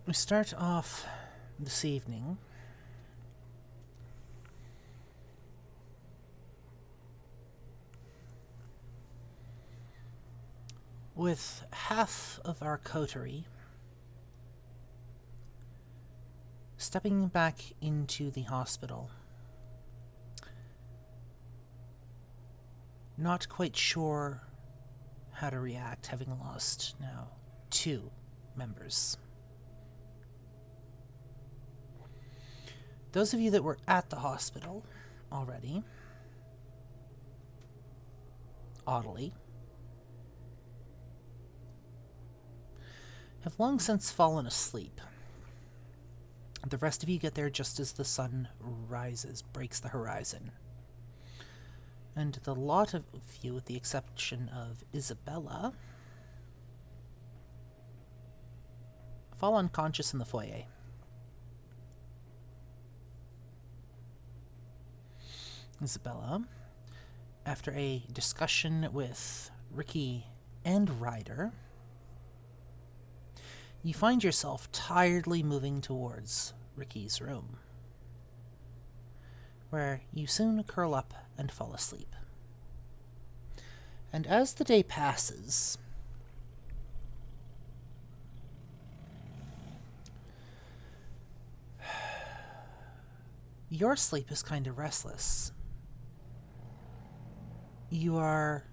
We start off this evening with half of our coterie stepping back into the hospital, not quite sure how to react, having lost now 2 members. Those of you that were at the hospital already, oddly, have long since fallen asleep. The rest of you get there just as the sun rises, breaks the horizon. And the lot of you, with the exception of Isabella, fall unconscious in the foyer. Isabella, after a discussion with Ricky and Ryder, you find yourself tiredly moving towards Ricky's room, where you soon curl up and fall asleep. And as the day passes, your sleep is kind of restless. You are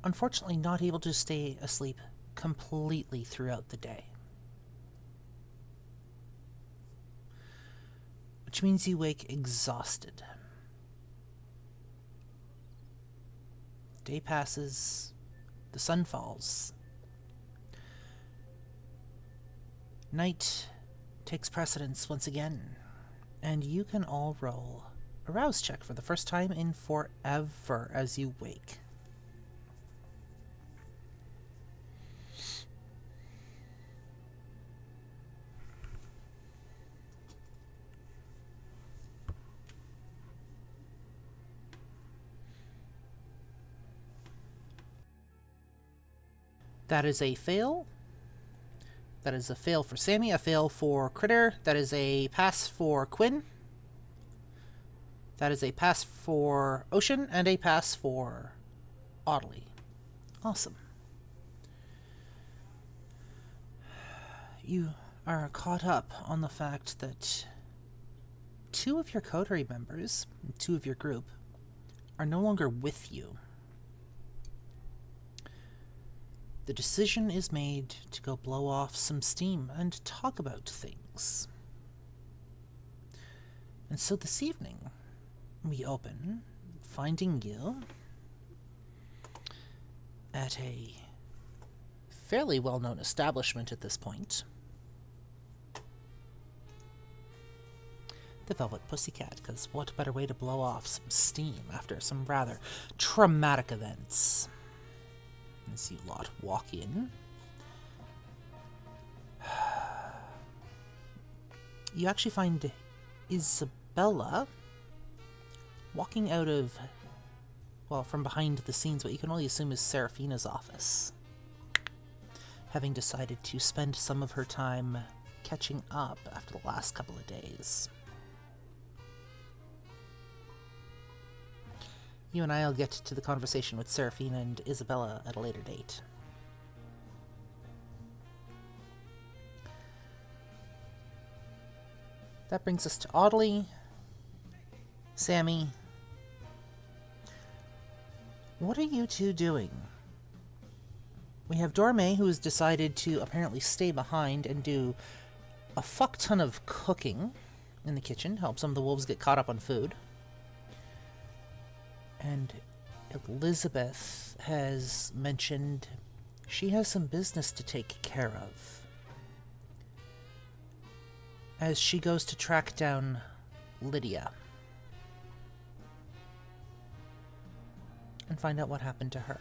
unfortunately not able to stay asleep completely throughout the day, which means you wake exhausted. Day passes, the sun falls. Night takes precedence once again, and you can all roll a rouse check for the first time in forever as you wake. That is a fail. That is a fail for Sammy, a fail for Critter. That is a pass for Quinn. That is a pass for Ocean, and a pass for Audley. Awesome. You are caught up on the fact that 2 of your coterie members, 2 of your group, are no longer with you. The decision is made to go blow off some steam and talk about things. And so this evening, we open, finding you at a fairly well-known establishment at this point. The Velvet Pussycat, because what better way to blow off some steam after some rather traumatic events? As you lot walk in, you actually find Isabella walking out of, well, from behind the scenes, what you can only assume is Seraphina's office, having decided to spend some of her time catching up after the last couple of days. You and I will get to the conversation with Seraphina and Isabella at a later date. That brings us to Audley, Sammy. What are you 2 doing? We have Dorme, who has decided to apparently stay behind and do a fuck ton of cooking in the kitchen, help some of the wolves get caught up on food. And Elizabeth has mentioned she has some business to take care of as she goes to track down Lydia and find out what happened to her.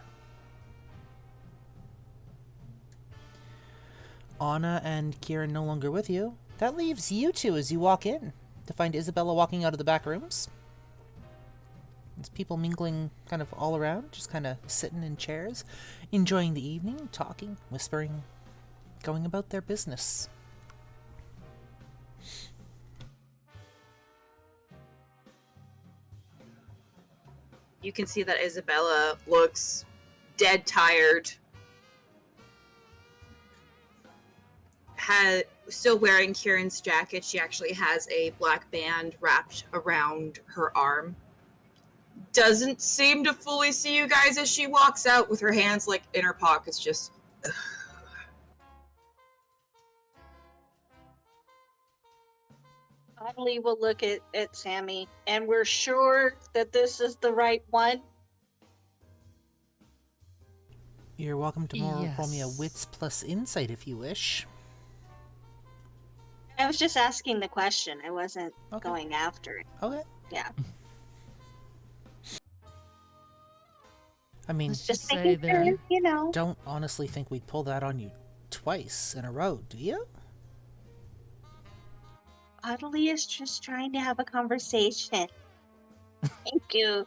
Anna and Kieran no longer with you. That leaves you 2 as you walk in to find Isabella walking out of the back rooms. There's people mingling kind of all around, just kind of sitting in chairs, enjoying the evening, talking, whispering, going about their business. you can see that Isabella looks dead tired. Still wearing Kieran's jacket. She actually has a black band wrapped around her arm. Doesn't seem to fully see you guys as she walks out with her hands like in her pockets, just. Audley will look at Sammy, and we're sure that this is the right one. You're welcome to roll me a wits plus insight if you wish. I was just asking the question. I wasn't going after it. Okay. Yeah. I mean, let's just say there. You know. Don't honestly think we'd pull that on you twice in a row, do you? Audley is just trying to have a conversation. Thank you.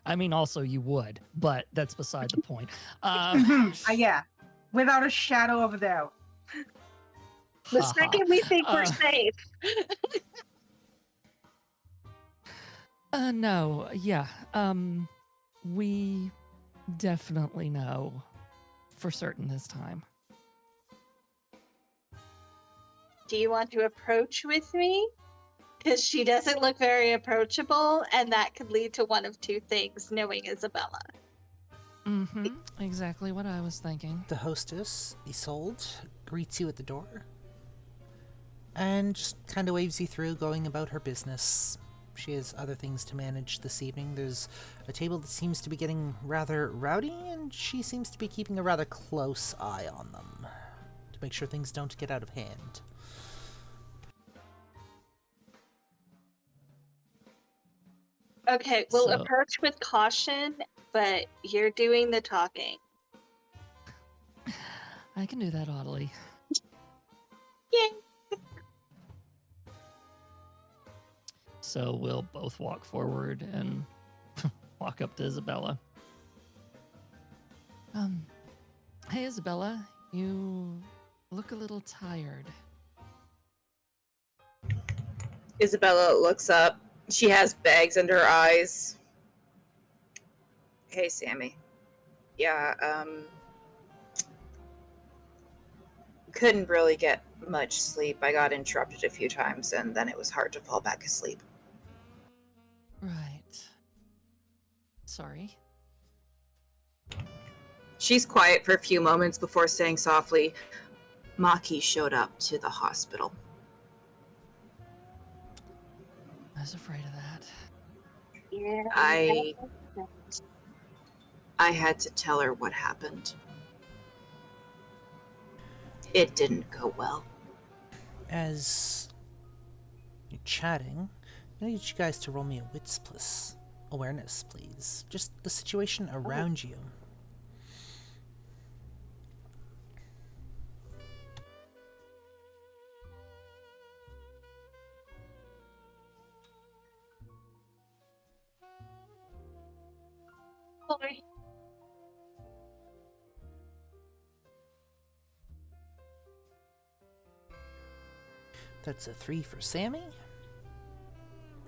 I mean, also you would, but that's beside the point. Yeah, without a shadow of a doubt. The second we think we're safe. No, yeah. We definitely know for certain this time. Do you want to approach with me? Because she doesn't look very approachable, and that could lead to one of two things, knowing Isabella. Mm-hmm. Exactly what I was thinking. The hostess, Isolde, greets you at the door and just kind of waves you through, going about her business. She has other things to manage this evening. There's a table that seems to be getting rather rowdy, and she seems to be keeping a rather close eye on them to make sure things don't get out of hand. Okay, we'll approach with caution, but you're doing the talking. I can do that, Audley. Yay! So we'll both walk forward and walk up to Isabella. Hey, Isabella, you look a little tired. Isabella looks up. She has bags under her eyes. Hey, Sammy. Yeah, couldn't really get much sleep. I got interrupted a few times, and then it was hard to fall back asleep. Right. Sorry. She's quiet for a few moments before saying softly, Maki showed up to the hospital. I was afraid of that. Yeah. I had to tell her what happened. It didn't go well. As you're chatting, I need you guys to roll me a wits plus awareness, please. Just the situation around you. Sorry. That's a 3 for Sammy,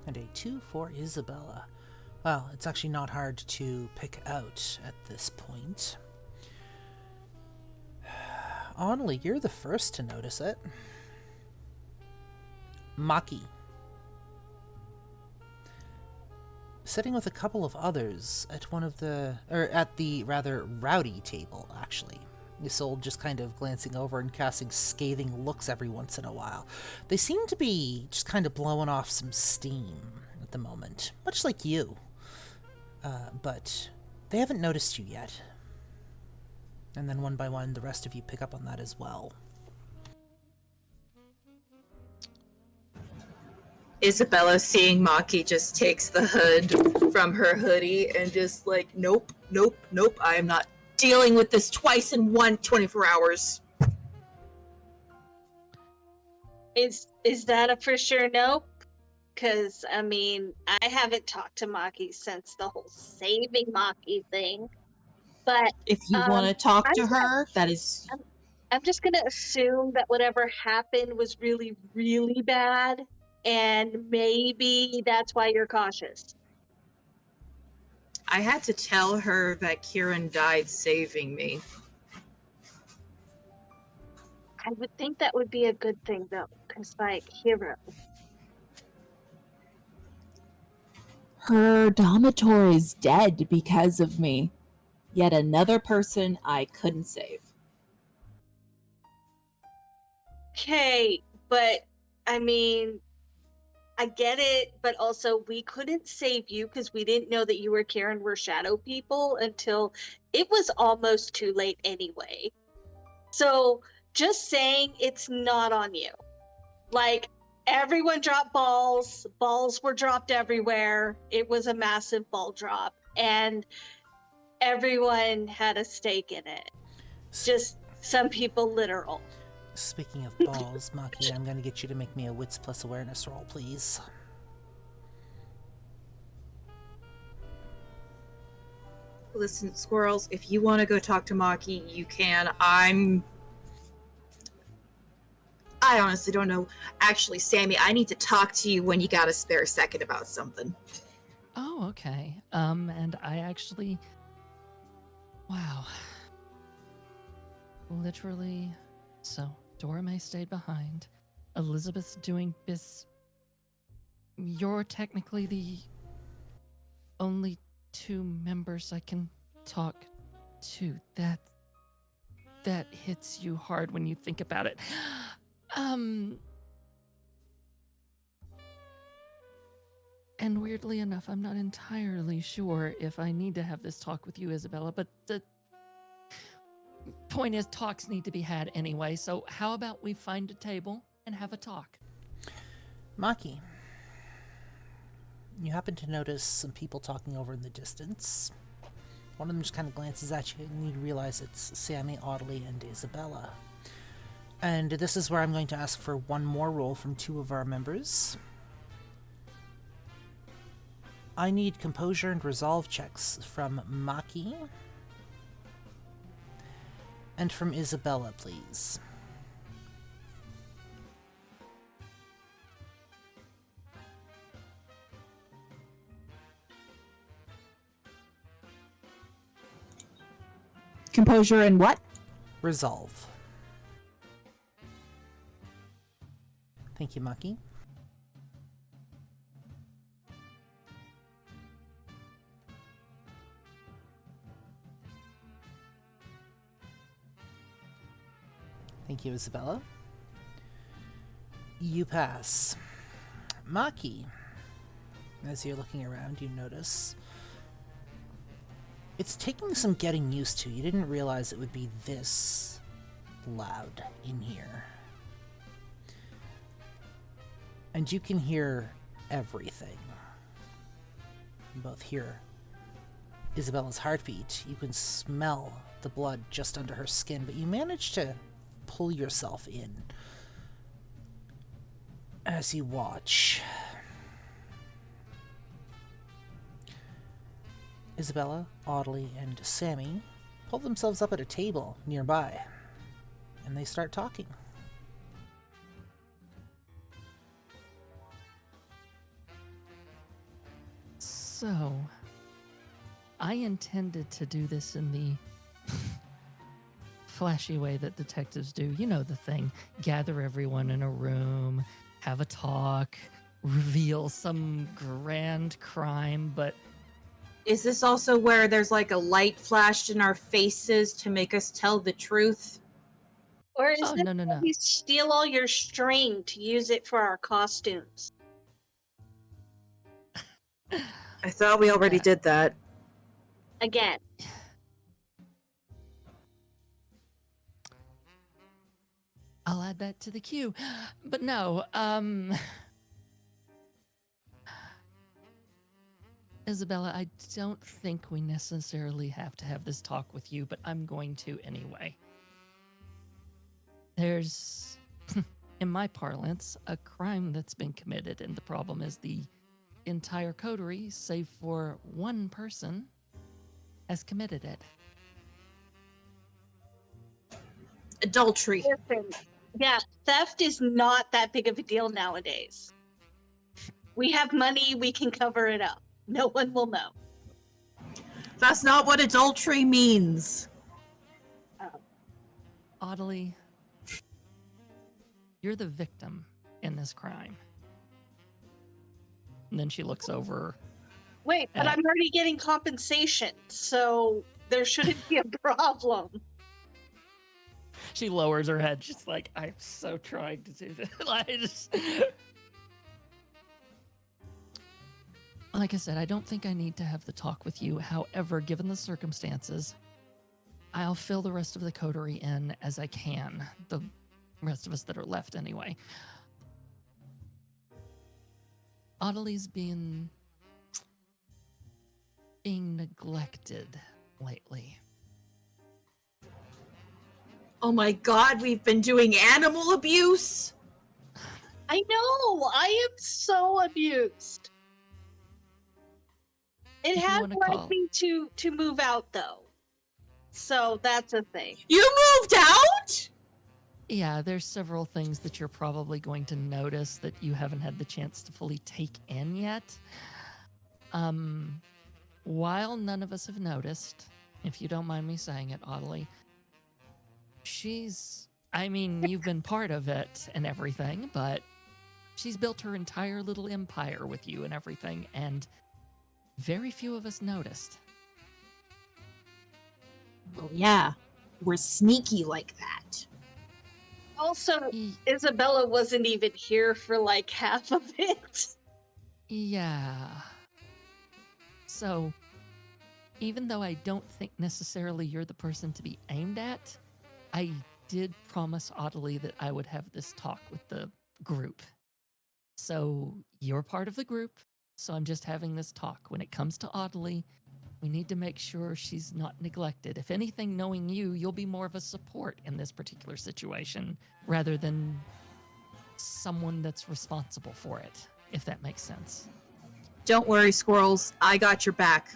and a 2 for Isabella. Well, it's actually not hard to pick out at this point. Audley, you're the first to notice it. Maki, sitting with a couple of others at at the rather rowdy table, actually. Isolde just kind of glancing over and casting scathing looks every once in a while. They seem to be just kind of blowing off some steam at the moment, much like you. But they haven't noticed you yet. And then one by one, the rest of you pick up on that as well. Isabella, seeing Maki, just takes the hood from her hoodie and just like, nope, I am not dealing with this twice in 24 hours. Is that a for sure nope? Because, I mean, I haven't talked to Maki since the whole saving Maki thing. But if you want to talk to her, that is... I'm just going to assume that whatever happened was really, really bad. And maybe that's why you're cautious. I had to tell her that Kieran died saving me. I would think that would be a good thing, though, because, like, hero. Her dormitory's dead because of me. Yet another person I couldn't save. Okay, but, I mean, I get it, but also we couldn't save you because we didn't know that you or Karen were shadow people until it was almost too late anyway. So, just saying it's not on you. Like, everyone dropped balls. Balls were dropped everywhere. It was a massive ball drop. And everyone had a stake in it. Just some people literal. Speaking of balls, Maki, I'm going to get you to make me a Wits plus Awareness roll, please. Listen, squirrels, if you want to go talk to Maki, you can. I honestly don't know. Actually, Sammy, I need to talk to you when you got a spare second about something. Oh, okay. And I actually... Wow. Literally... So, Dorame stayed behind. Elizabeth's doing bis... You're technically the only 2 members I can talk to. That hits you hard when you think about it. And weirdly enough, I'm not entirely sure if I need to have this talk with you, Isabella, but the point is talks need to be had anyway, so how about we find a table and have a talk? Maki, you happen to notice some people talking over in the distance. One of them just kind of glances at you and you realize it's Sammy, Audley, and Isabella. And this is where I'm going to ask for one more roll from 2 of our members. I need composure and resolve checks from Maki and from Isabella, please. Composure and what? Resolve. Thank you, Maki. Thank you, Isabella. You pass. Maki, as you're looking around, you notice it's taking some getting used to. You didn't realize it would be this loud in here. And you can hear everything. You both hear Isabella's heartbeat. You can smell the blood just under her skin, but you manage to pull yourself in as you watch. Isabella, Audley, and Sammy pull themselves up at a table nearby, and they start talking. So, I intended to do this in the flashy way that detectives do. You know the thing. Gather everyone in a room, have a talk, reveal some grand crime, but... Is this also where there's like a light flashed in our faces to make us tell the truth? Or is Oh, it no. we steal all your string to use it for our costumes? I thought we already did that. Again. I'll add that to the queue. But no, Isabella, I don't think we necessarily have to have this talk with you, but I'm going to anyway. There's, in my parlance, a crime that's been committed, and the problem is the entire coterie, save for one person, has committed it. Adultery. Listen, yeah, theft is not that big of a deal nowadays. We have money, we can cover it up. No one will know. That's not what adultery means. Audley, you're the victim in this crime. And then she looks over. Wait, but I'm already getting compensation, so there shouldn't be a problem. She lowers her head. She's like, I'm so trying to do this. Like I said, I don't think I need to have the talk with you. However, given the circumstances, I'll fill the rest of the coterie in as I can. The rest of us that are left anyway. Audley's being neglected lately. Oh my god, we've been doing animal abuse? I know! I am so abused. It If you has wanna led call- me to move out, though. So that's a thing. You moved out? Yeah, there's several things that you're probably going to notice that you haven't had the chance to fully take in yet. While none of us have noticed, if you don't mind me saying it, Audley, you've been part of it and everything, but she's built her entire little empire with you and everything, and very few of us noticed. Oh, yeah. We're sneaky like that. Also, Isabella wasn't even here for like half of it. Yeah. So, even though I don't think necessarily you're the person to be aimed at, I did promise Audley that I would have this talk with the group. So, you're part of the group, so I'm just having this talk. When it comes to Audley, we need to make sure she's not neglected. If anything, knowing you, you'll be more of a support in this particular situation rather than someone that's responsible for it, if that makes sense. Don't worry, squirrels. I got your back.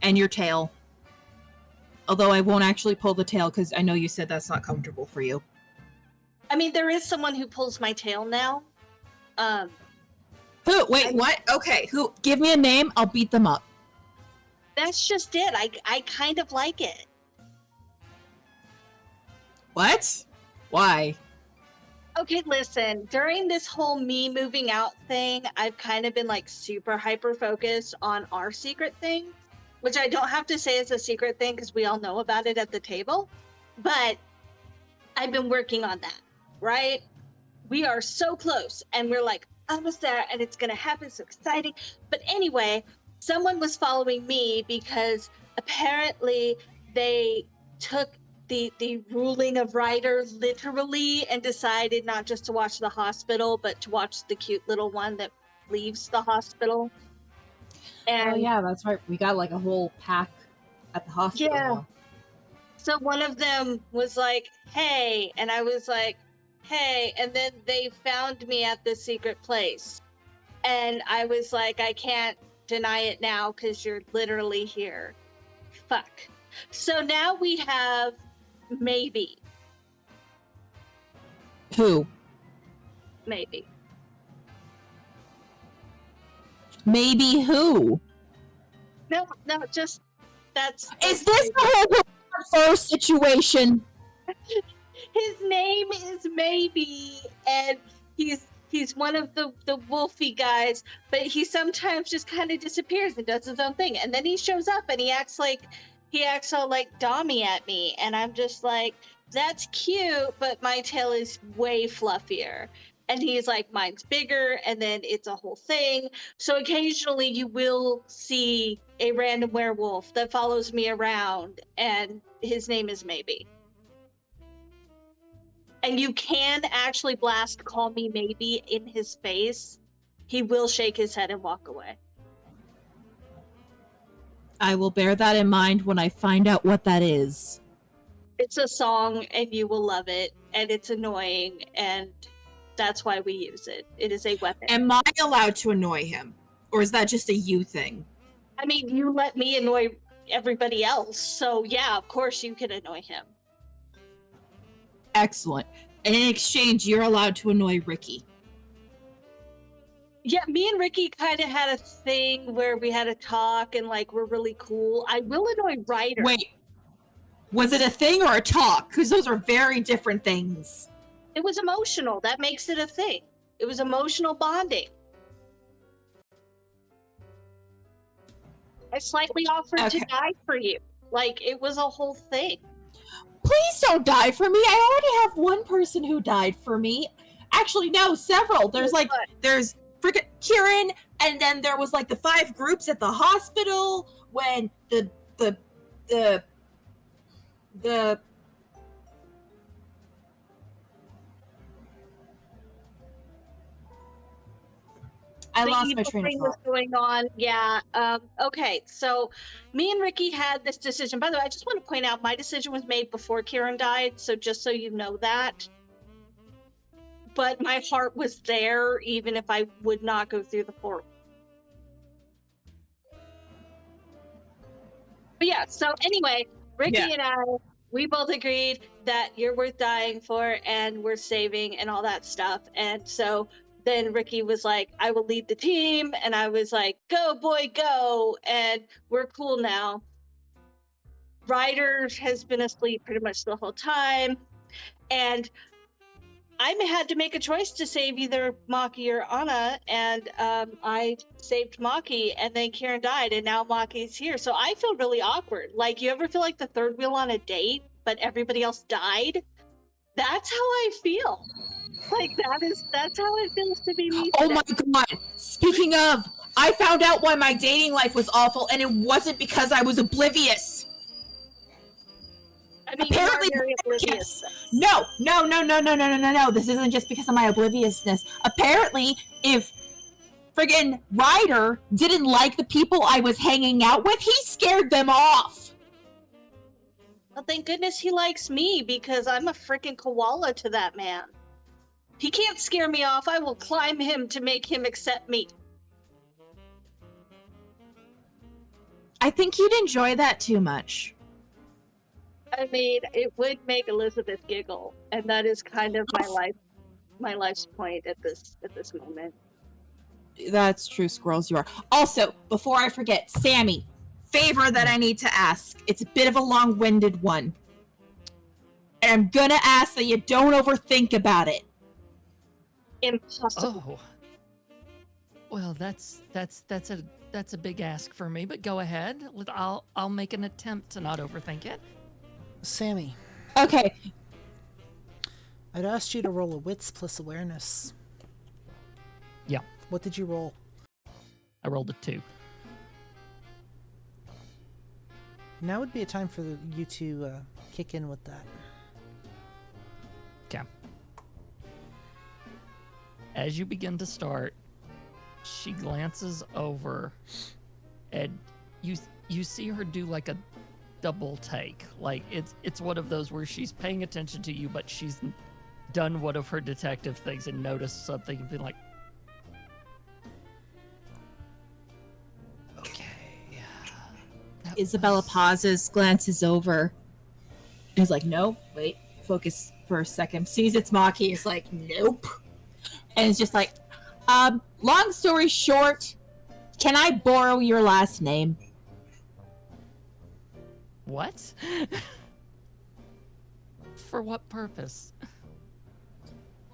And your tail. Although I won't actually pull the tail because I know you said that's not comfortable for you. I mean, there is someone who pulls my tail now. Who? Wait, what? Okay, who? Give me a name, I'll beat them up. That's just it. I kind of like it. What? Why? Okay, listen, during this whole me moving out thing, I've kind of been like super hyper focused on our secret thing, which I don't have to say is a secret thing because we all know about it at the table, but I've been working on that, right? We are so close and we're like almost there and it's going to happen. So exciting. But anyway, someone was following me because apparently they took the ruling of Ryder literally and decided not just to watch the hospital, but to watch the cute little one that leaves the hospital. And Oh, yeah, that's right. We got like a whole pack at the hospital. Yeah. now. so one of them was like, hey, and I was like, hey, and then they found me at this secret place. And I was like, I can't deny it now because you're literally here. Fuck. So now we have maybe. Who? Maybe. Maybe who? No, just that's. Is this the whole first situation? His name is Maybe, and he's one of the wolfy guys, but he sometimes just kind of disappears and does his own thing, and then he shows up and he acts all like Dommy at me, and I'm just like, that's cute, but my tail is way fluffier. And he's like, mine's bigger, and then it's a whole thing. So occasionally you will see a random werewolf that follows me around, and his name is Maybe. And you can actually blast call me Maybe in his face. He will shake his head and walk away. I will bear that in mind when I find out what that is. It's a song, and you will love it, and it's annoying, and that's why we use it. It is a weapon. Am I allowed to annoy him? Or is that just a you thing? I mean, you let me annoy everybody else, so yeah, of course you can annoy him. Excellent. And in exchange, you're allowed to annoy Ricky. Yeah, me and Ricky kind of had a thing where we had a talk and like we're really cool. I will annoy Ryder. Wait, was it a thing or a talk? Because those are very different things. It was emotional. That makes it a thing. It was emotional bonding. I slightly offered to die for you. Like, it was a whole thing. Please don't die for me. I already have one person who died for me. Actually, no, several. There's freaking Kieran, and then there was like the 5 groups at the hospital when the I lost my train of thought. Going on. Yeah. Okay. So me and Ricky had this decision. By the way, I just want to point out my decision was made before Kieran died. So just so you know that. But my heart was there, even if I would not go through the portal. But yeah. So anyway, Ricky and I, we both agreed that you're worth dying for, and we're saving, and all that stuff. And so then Ricky was like, I will lead the team. And I was like, go, boy, go. And we're cool now. Ryder has been asleep pretty much the whole time. And I had to make a choice to save either Maki or Anna. And I saved Maki, and then Kieran died. And now Maki's here. So I feel really awkward. Like, you ever feel like the third wheel on a date, but everybody else died? That's how I feel. Like, that's how it feels to be me. Oh my god! Speaking of, I found out why my dating life was awful, and it wasn't because I was oblivious. I mean, apparently, you're very oblivious. No. This isn't just because of my obliviousness. Apparently, if friggin' Ryder didn't like the people I was hanging out with, he scared them off. Well, thank goodness he likes me, because I'm a freaking koala to that man. He can't scare me off. I will climb him to make him accept me. I think you'd enjoy that too much. I mean, it would make Elizabeth giggle, and that is kind of my life's point at this moment. That's true, squirrels, you are. Also, before I forget, Sammy, favor that I need to ask. It's a bit of a long-winded one. And I'm gonna ask that you don't overthink about it. Impossible. Oh. Well, that's a big ask for me, but go ahead. I'll make an attempt to not overthink it. Sammy. Okay. I'd asked you to roll a wits plus awareness. Yeah. What did you roll? I rolled a 2. Now would be a time for you to kick in with that. Okay. As you begin to start, she glances over, and you see her do like a double take. Like it's one of those where she's paying attention to you, but she's done one of her detective things and noticed something and been like, okay. Isabella pauses, glances over, and is like, no, wait, focus for a second. Sees it's Maki, is like, nope. And it's just like, long story short, can I borrow your last name? What? For what purpose?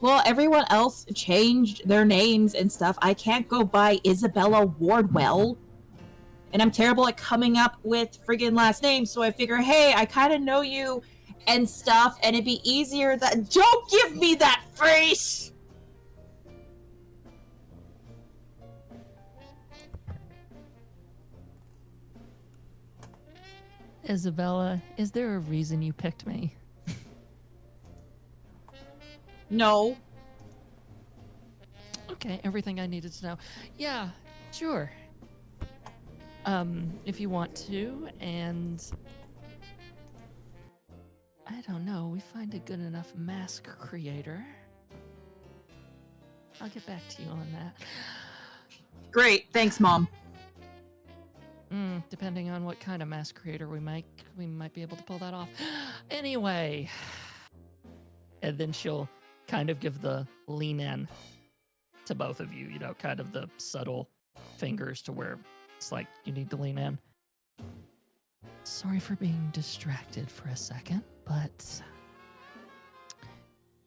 Well, everyone else changed their names and stuff. I can't go by Isabella Wardwell. And I'm terrible at coming up with friggin' last names, so I figure, hey, I kind of know you and stuff, and it'd be easier that... Don't give me that face! Isabella, is there a reason you picked me? No. Okay, everything I needed to know. Yeah, sure. If you want to, and I don't know, we find a good enough mask creator. I'll get back to you on that. Great, thanks, Mom. Depending on what kind of mask creator we might be able to pull that off. Anyway, and then she'll kind of give the lean in. to both of you, kind of the subtle fingers to where it's like you need to lean in. Sorry for being distracted for a second, but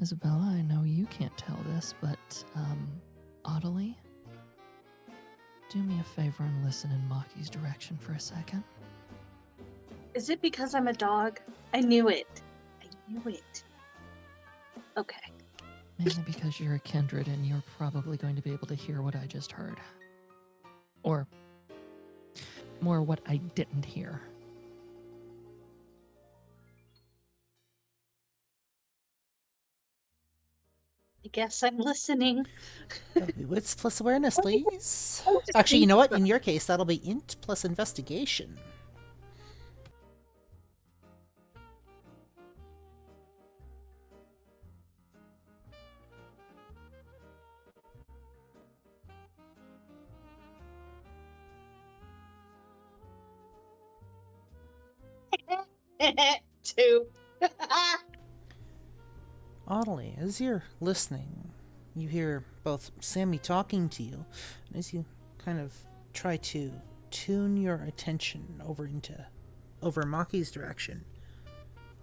Isabella, I know you can't tell this, but Audley, do me a favor and listen in Maki's direction for a second. Is it because I'm a dog? I knew it. Okay. Mainly because you're a kindred and you're probably going to be able to hear what I just heard. Or more what I didn't hear. I guess I'm listening. That'll be wits plus awareness, please. Actually, you know what? In your case, that'll be int plus investigation. Two. Audley, as you're listening, you hear both Sammy talking to you, and as you kind of try to tune your attention over Maki's direction,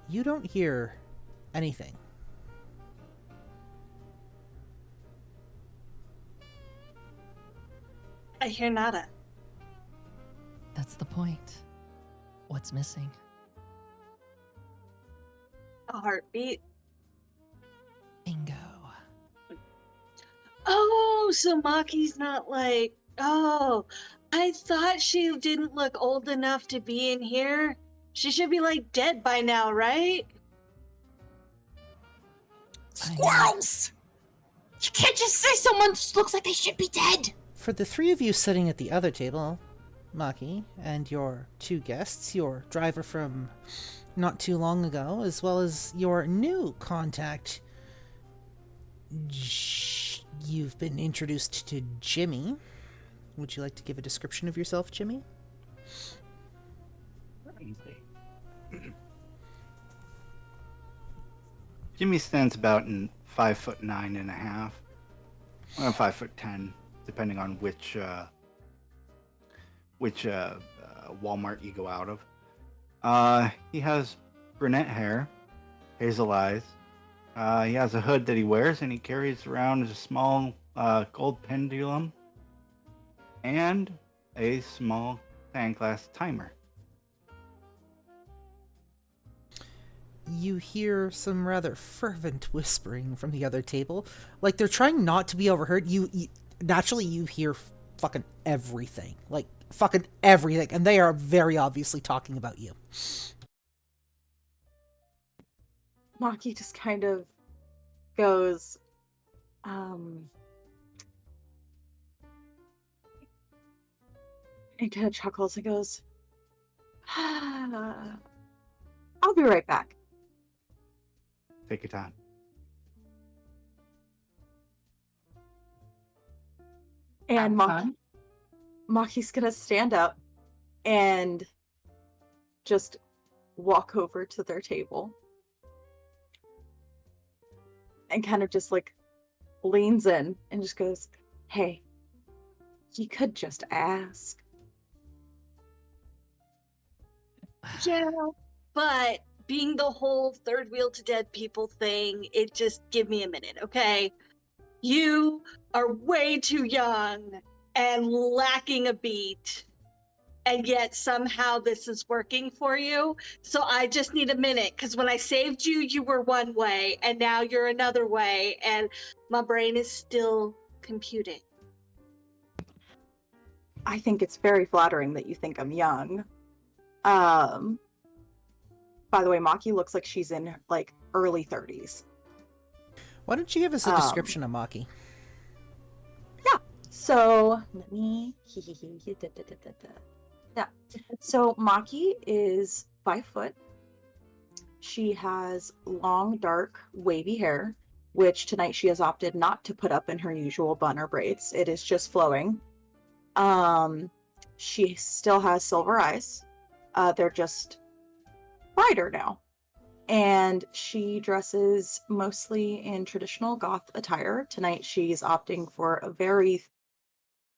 you don't hear anything. I hear nada. That's the point. What's missing? A heartbeat. Bingo. Oh, so Maki's not like, oh, I thought she didn't look old enough to be in here. She should be like dead by now, right? Squirrels! You can't just say someone looks like they should be dead! For the three of you sitting at the other table, Maki and your two guests, your driver from not too long ago, as well as your new contact, you've been introduced to Jimmy. Would you like to give a description of yourself, Jimmy? Jimmy stands about in 5'9.5", or 5'10", depending on which Walmart you go out of. He has brunette hair, hazel eyes. He has a hood that he wears, and he carries around a small gold pendulum and a small sandglass timer. You hear some rather fervent whispering from the other table. Like, they're trying not to be overheard. Naturally, you hear fucking everything. Like, fucking everything. And they are very obviously talking about you. Maki just kind of goes, and kind of chuckles and goes, I'll be right back. Take your time. And Maki's gonna stand up and just walk over to their table and kind of just like leans in and just goes, hey, you could just ask. Yeah, but being the whole third wheel to dead people thing, it just give me a minute, okay? You are way too young and lacking a beat, and yet somehow this is working for you. So I just need a minute, because when I saved you, you were one way, and now you're another way, and my brain is still computing. I think it's very flattering that you think I'm young. By the way, Maki looks like she's in like early 30s. Why don't you give us a description of Maki? Yeah. So let me. Yeah. So Maki is 5 foot. She has long, dark, wavy hair, which tonight she has opted not to put up in her usual bun or braids. It is just flowing. She still has silver eyes. They're just brighter now. And she dresses mostly in traditional goth attire. Tonight she's opting for a very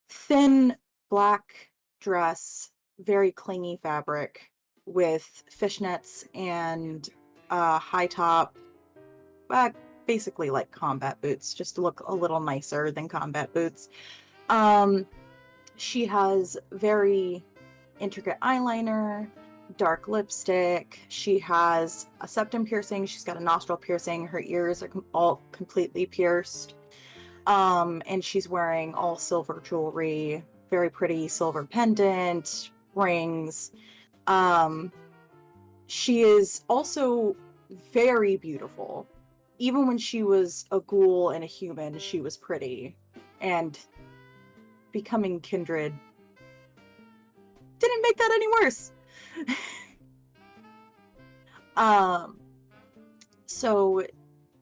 thin black dress, very clingy fabric with fishnets and high top, basically like combat boots, just to look a little nicer than combat boots. She has very intricate eyeliner, dark lipstick. She has a septum piercing. She's got a nostril piercing. Her ears are all completely pierced. And she's wearing all silver jewelry, very pretty silver pendant, rings. She is also very beautiful. Even when she was a ghoul and a human, she was pretty. And becoming kindred didn't make that any worse. So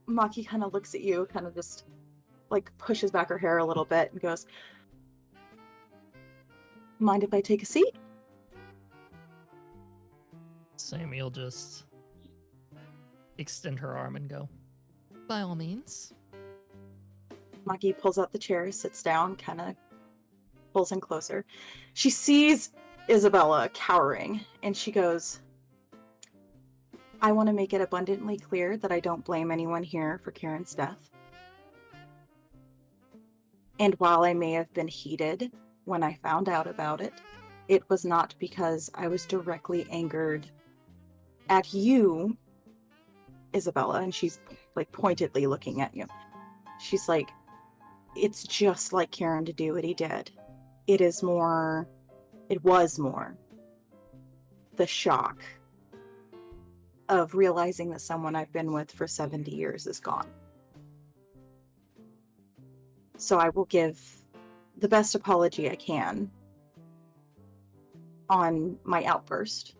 Maki kind of looks at you, kind of just like pushes back her hair a little bit and goes, "Mind if I take a seat?" Sammy will just extend her arm and go, by all means. Maki pulls out the chair, sits down, kind of pulls in closer. She sees Isabella cowering, and she goes, "I want to make it abundantly clear that I don't blame anyone here for Kieran's death. And while I may have been heated when I found out about it, it was not because I was directly angered at you, Isabella." And she's like pointedly looking at you. She's like, "It's just like Kieran to do what he did. It was more the shock of realizing that someone I've been with for 70 years is gone. So I will give the best apology I can on my outburst.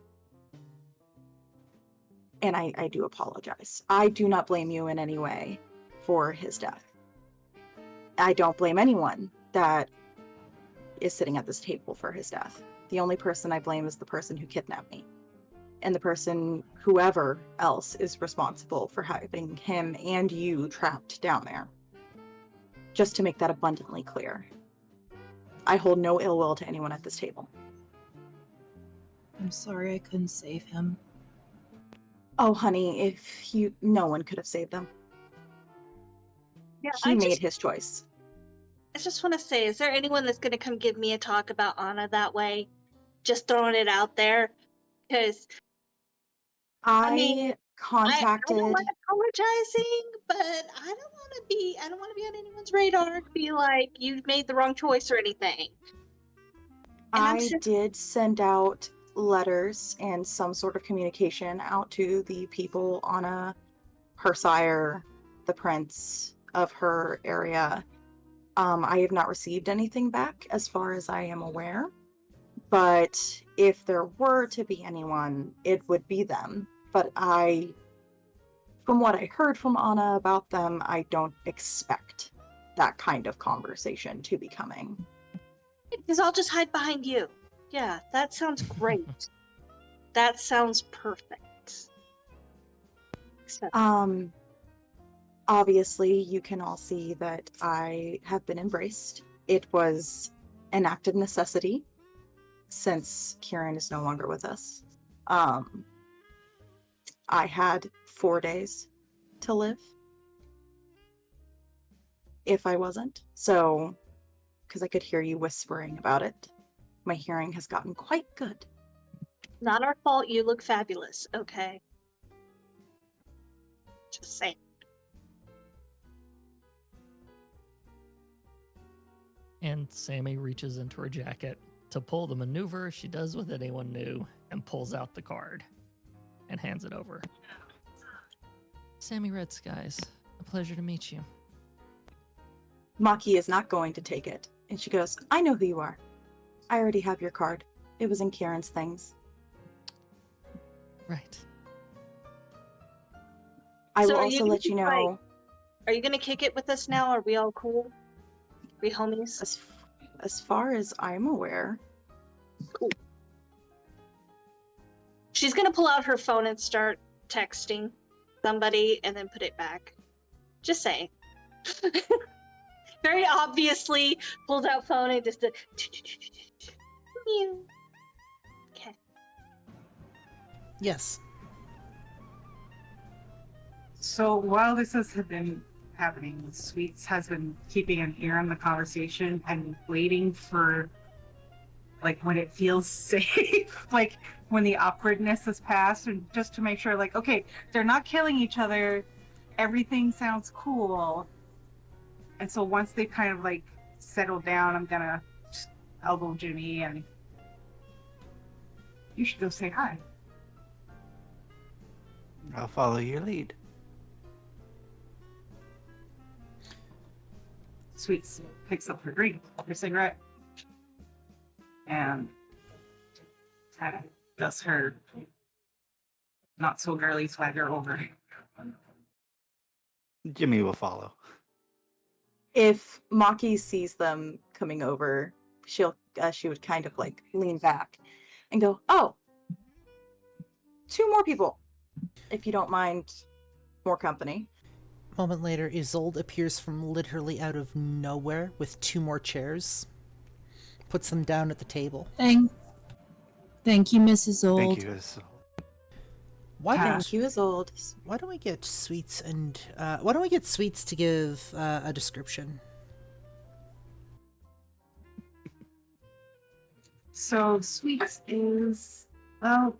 And I do apologize. I do not blame you in any way for his death. I don't blame anyone that is sitting at this table for his death. The only person I blame is the person who kidnapped me. And the person, whoever else, is responsible for having him and you trapped down there. Just to make that abundantly clear. I hold no ill will to anyone at this table." I'm sorry I couldn't save him. "Oh, honey, no one could have saved him. Yeah, He made his choice." I just want to say, is there anyone that's going to come give me a talk about Anna that way? Just throwing it out there. Because, I I don't contacted... like apologizing, but I don't want to be on anyone's radar to be like, you made the wrong choice or anything. I did send out letters and some sort of communication out to the people on her sire, the prince of her area. I have not received anything back as far as I am aware. But if there were to be anyone, it would be them. But from what I heard from Anna about them, I don't expect that kind of conversation to be coming. Because I'll just hide behind you. Yeah, that sounds great. That sounds perfect. Obviously, you can all see that I have been embraced. It was an act of necessity since Kieran is no longer with us. I had 4 days to live if I wasn't. So, because I could hear you whispering about it, my hearing has gotten quite good. Not our fault. You look fabulous, okay? Just saying. And Sammy reaches into her jacket to pull the maneuver she does with anyone new and pulls out the card and hands it over. Sammy Red Skies, a pleasure to meet you. Maki is not going to take it. And she goes, "I know who you are. I already have your card. It was in Kieran's things." Right. I So will are also you let you know... Are you going to kick it with us now? Are we all cool? We homies? As far as I'm aware... Cool. She's going to pull out her phone and start texting somebody and then put it back. Just saying. Very obviously pulls out phone and just a mew. Okay. Yes. So while this has been happening, Sweets has been keeping an ear on the conversation and waiting for, like, when it feels safe, like when the awkwardness has passed, and just to make sure, like, okay, they're not killing each other, everything sounds cool. And so once they kind of like settle down, I'm gonna just elbow Jimmy and you should go say hi. I'll follow your lead. Sweets picks up her drink, her cigarette, and kind of does her not so girly swagger over. Jimmy will follow. If Maki sees them coming over, she would kind of like lean back and go, "Oh, 2 more people, if you don't mind more company." A moment later, Isolde appears from literally out of nowhere with 2 more chairs. Puts them down at the table. Thank you, Mrs. Old. Thank you. Why don't Thank you, Isolde. Why don't we get Sweets to give a description? So Sweets is about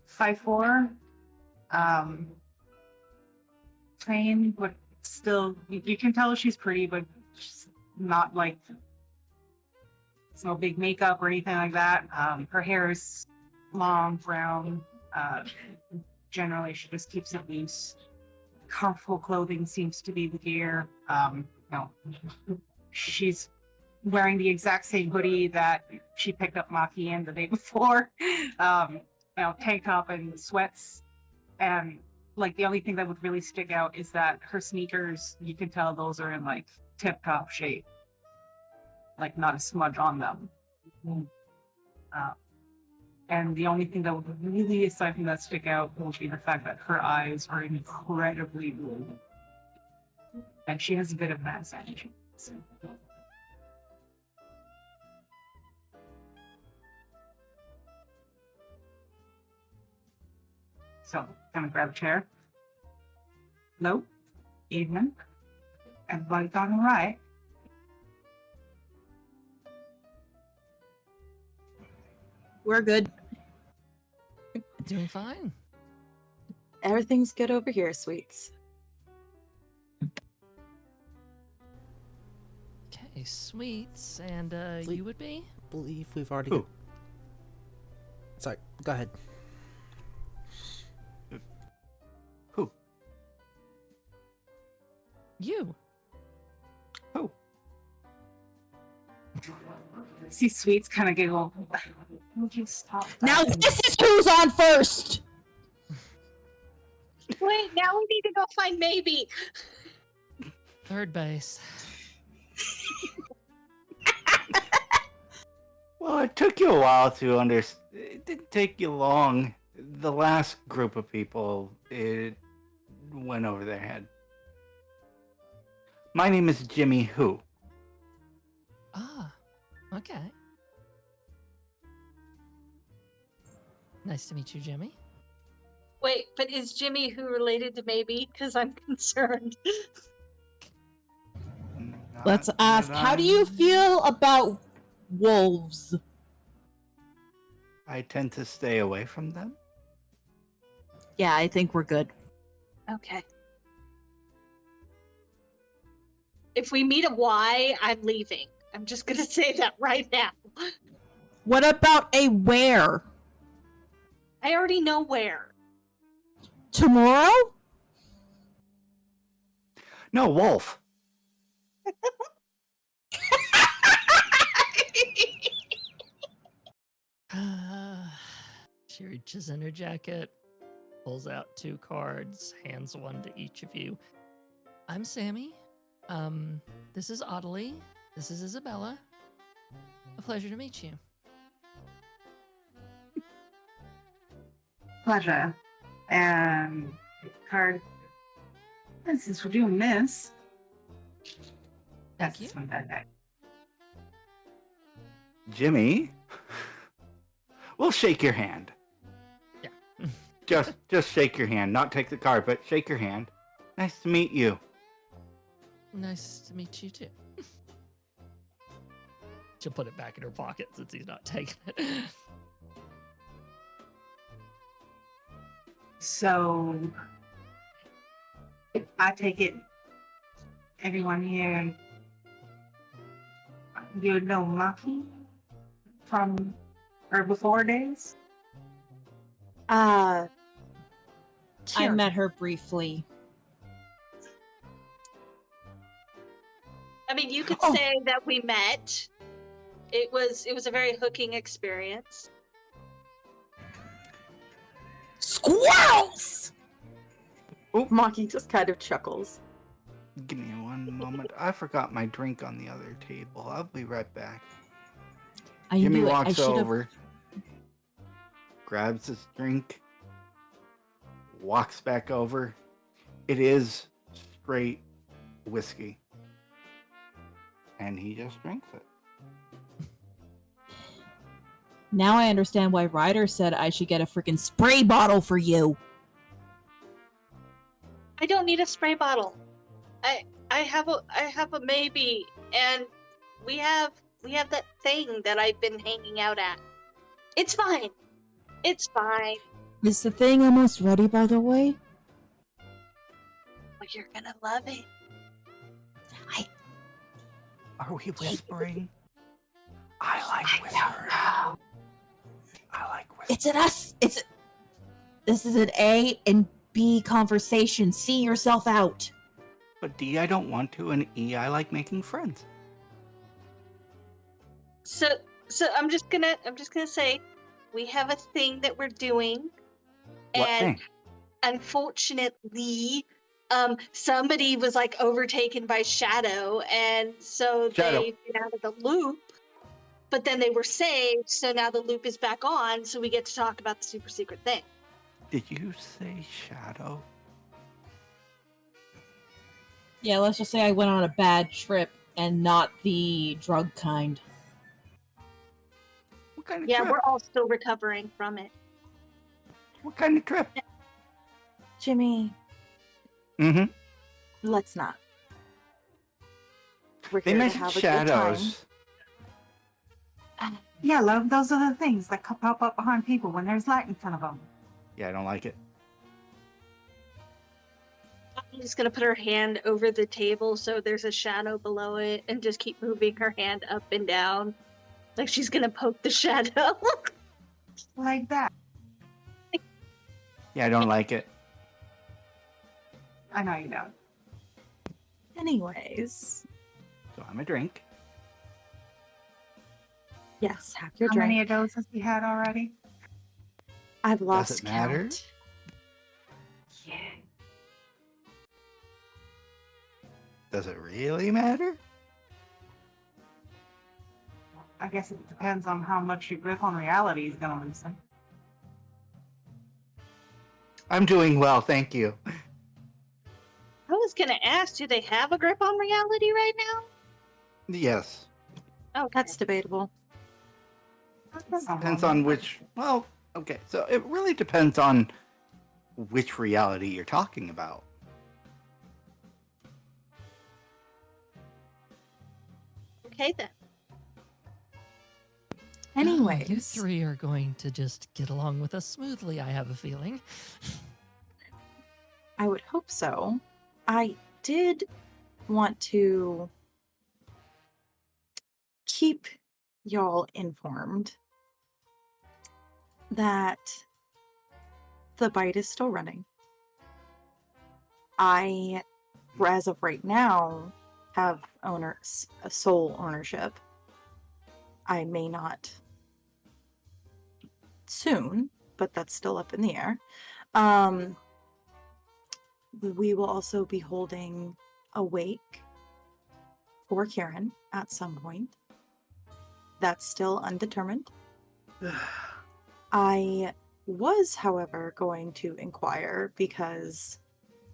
5'4", plain, but still you can tell she's pretty, but she's not like, there's no big makeup or anything like that. Her hair is long, brown. Generally, she just keeps it loose. Comfortable clothing seems to be the gear. No, she's wearing the exact same hoodie that she picked up Maki in the day before. Tank top and sweats, and like the only thing that would really stick out is that her sneakers, you can tell those are in like tip-top shape, like not a smudge on them. And the only thing that would really, aside from that, stick out would be the fact that her eyes are incredibly blue, and she has a bit of mad energy. So, gonna grab a chair. Hello, evening. Everybody done all right? We're good. Doing fine. Everything's good over here, Sweets. Okay, Sweets, and you would be? Believe we've already. Who? Sorry, go ahead. Who? You. Who? See Sweets kind of giggle. Would you stop that? Now this is who's on first! Wait, now we need to go find Maybe. Third base. Well, it took you a while to understand. It didn't take you long. The last group of people, it went over their head. My name is Jimmy Who. Ah, okay. Nice to meet you, Jimmy. Wait, but is Jimmy Who related to Maybe? Because I'm concerned. Let's Not ask, that how do you feel about wolves? I tend to stay away from them. Yeah, I think we're good. Okay. If we meet a Y, I'm leaving. I'm just gonna say that right now. What about a where? I already know where. Tomorrow? No, wolf. She reaches in her jacket, pulls out 2 cards, hands one to each of you. I'm Sammy. This is Audley. This is Isabella. A pleasure to meet you. Pleasure. And card. And since we're doing this, that's you. this one that guy. Jimmy, we'll shake your hand. Yeah. Just shake your hand. Not take the card, but shake your hand. Nice to meet you. Nice to meet you too. She'll put it back in her pocket since he's not taking it. So I take it everyone here you know Maki from or before days? I Kieran. met her briefly. I mean, you could Oh. say that we met. It was a very hooking experience. Squirrels! Maki just kind of chuckles. Give me one moment. I forgot my drink on the other table. I'll be right back. I Jimmy knew it. I walks should have. over, grabs his drink, walks back over. It is straight whiskey. And he just drinks it. Now I understand why Ryder said I should get a freaking spray bottle for you. I don't need a spray bottle. I have a maybe, and we have that thing that I've been hanging out at. It's fine. It's fine. Is the thing almost ready, by the way? But you're gonna love it. Are we whispering? I like whispering. I like whispering. It's an us. This is an A and B conversation. See yourself out. But D, I don't want to, and E, I like making friends. So I'm just gonna say, we have a thing that we're doing, What and thing? unfortunately, somebody was like overtaken by Shadow, and so Shadow. they've been out of the loop. But then they were saved, so now the loop is back on, so we get to talk about the super secret thing. Did you say shadow? Yeah, let's just say I went on a bad trip and not the drug kind. What kind of Yeah, trip? we're all still recovering from it. What kind of trip? Jimmy, Mm-hmm. let's not. We're They here to mentioned have a good time. shadows. Yeah, love, those are the things that pop up behind people when there's light in front of them. Yeah, I don't like it. I'm just gonna put her hand over the table so there's a shadow below it, and just keep moving her hand up and down, like she's gonna poke the shadow. Like that. Yeah, I don't like it. I know you don't. Anyways, So I'm a drink. yes, have your How drink. many of those has he had already? I've lost Does it matter? count. Yeah. Does it really matter? I guess it depends on how much your grip on reality is going to loosen. I'm doing well, thank you. I was gonna ask, do they have a grip on reality right now? Yes. Okay. That's debatable. Depends on which. Well, okay. So it really depends on which reality you're talking about. Okay then. Anyways, You three are going to just get along with us smoothly, I have a feeling. I would hope so. I did want to keep y'all informed that the bite is still running. I, as of right now, have sole ownership. I may not soon, but that's still up in the air. We will also be holding a wake for Kieran at some point. That's still undetermined. I was, however, going to inquire because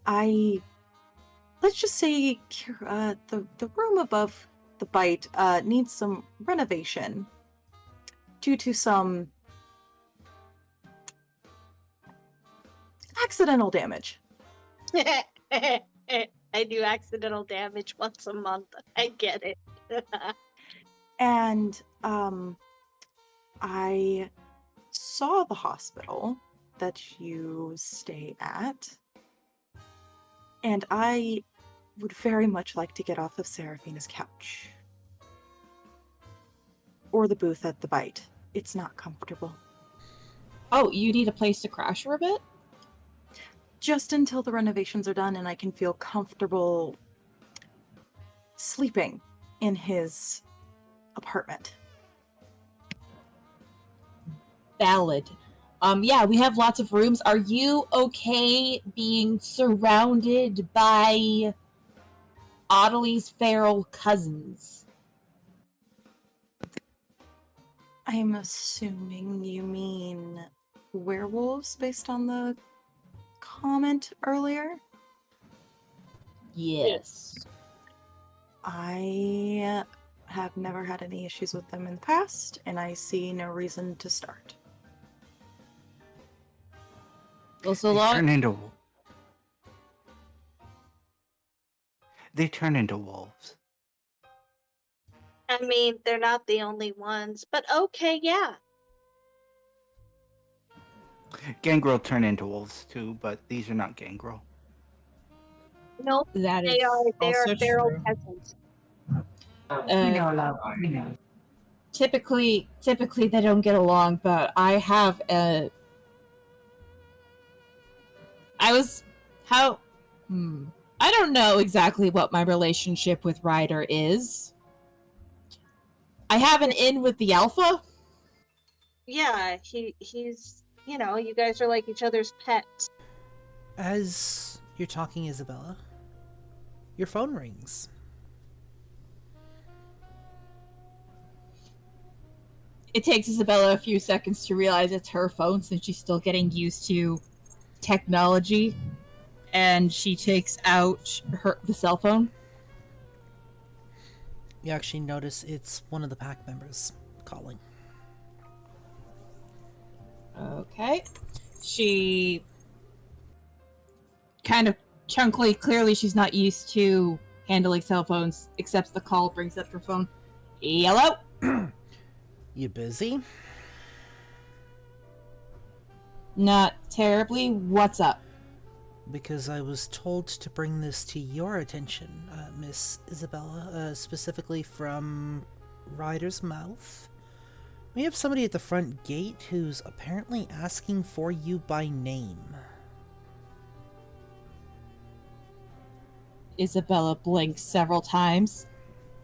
let's just say the room above the bite needs some renovation due to some accidental damage. I do accidental damage once a month. I get it. And I saw the hospital that you stay at, and I would very much like to get off of Seraphina's couch. Or the booth at the bite. It's not comfortable. Oh, you need a place to crash for a bit? Just until the renovations are done and I can feel comfortable sleeping in his apartment. Valid. Yeah, we have lots of rooms. Are you okay being surrounded by Audley's feral cousins? I'm assuming you mean werewolves based on the comment earlier? Yes. I have never had any issues with them in the past, and I see no reason to start. Well, so They turn into wolves. I mean, they're not the only ones, but okay, yeah. Gangrel turn into wolves too, but these are not gangrel. Nope, that is they are also feral true. peasants. We know, love. We know. Typically they don't get along, but I have a... I don't know exactly what my relationship with Ryder is. I have an in with the Alpha. Yeah, he's, you guys are like each other's pets. As you're talking, Isabella, your phone rings. It takes Isabella a few seconds to realize it's her phone since she's still getting used to technology. And she takes out the cell phone. You actually notice it's one of the pack members calling. Okay. She kind of chunkily, clearly she's not used to handling cell phones, accepts the call, brings up her phone. Hello? You busy? Not terribly. What's up? Because I was told to bring this to your attention, Miss Isabella, specifically from Ryder's mouth. We have somebody at the front gate who's apparently asking for you by name. Isabella blinks several times.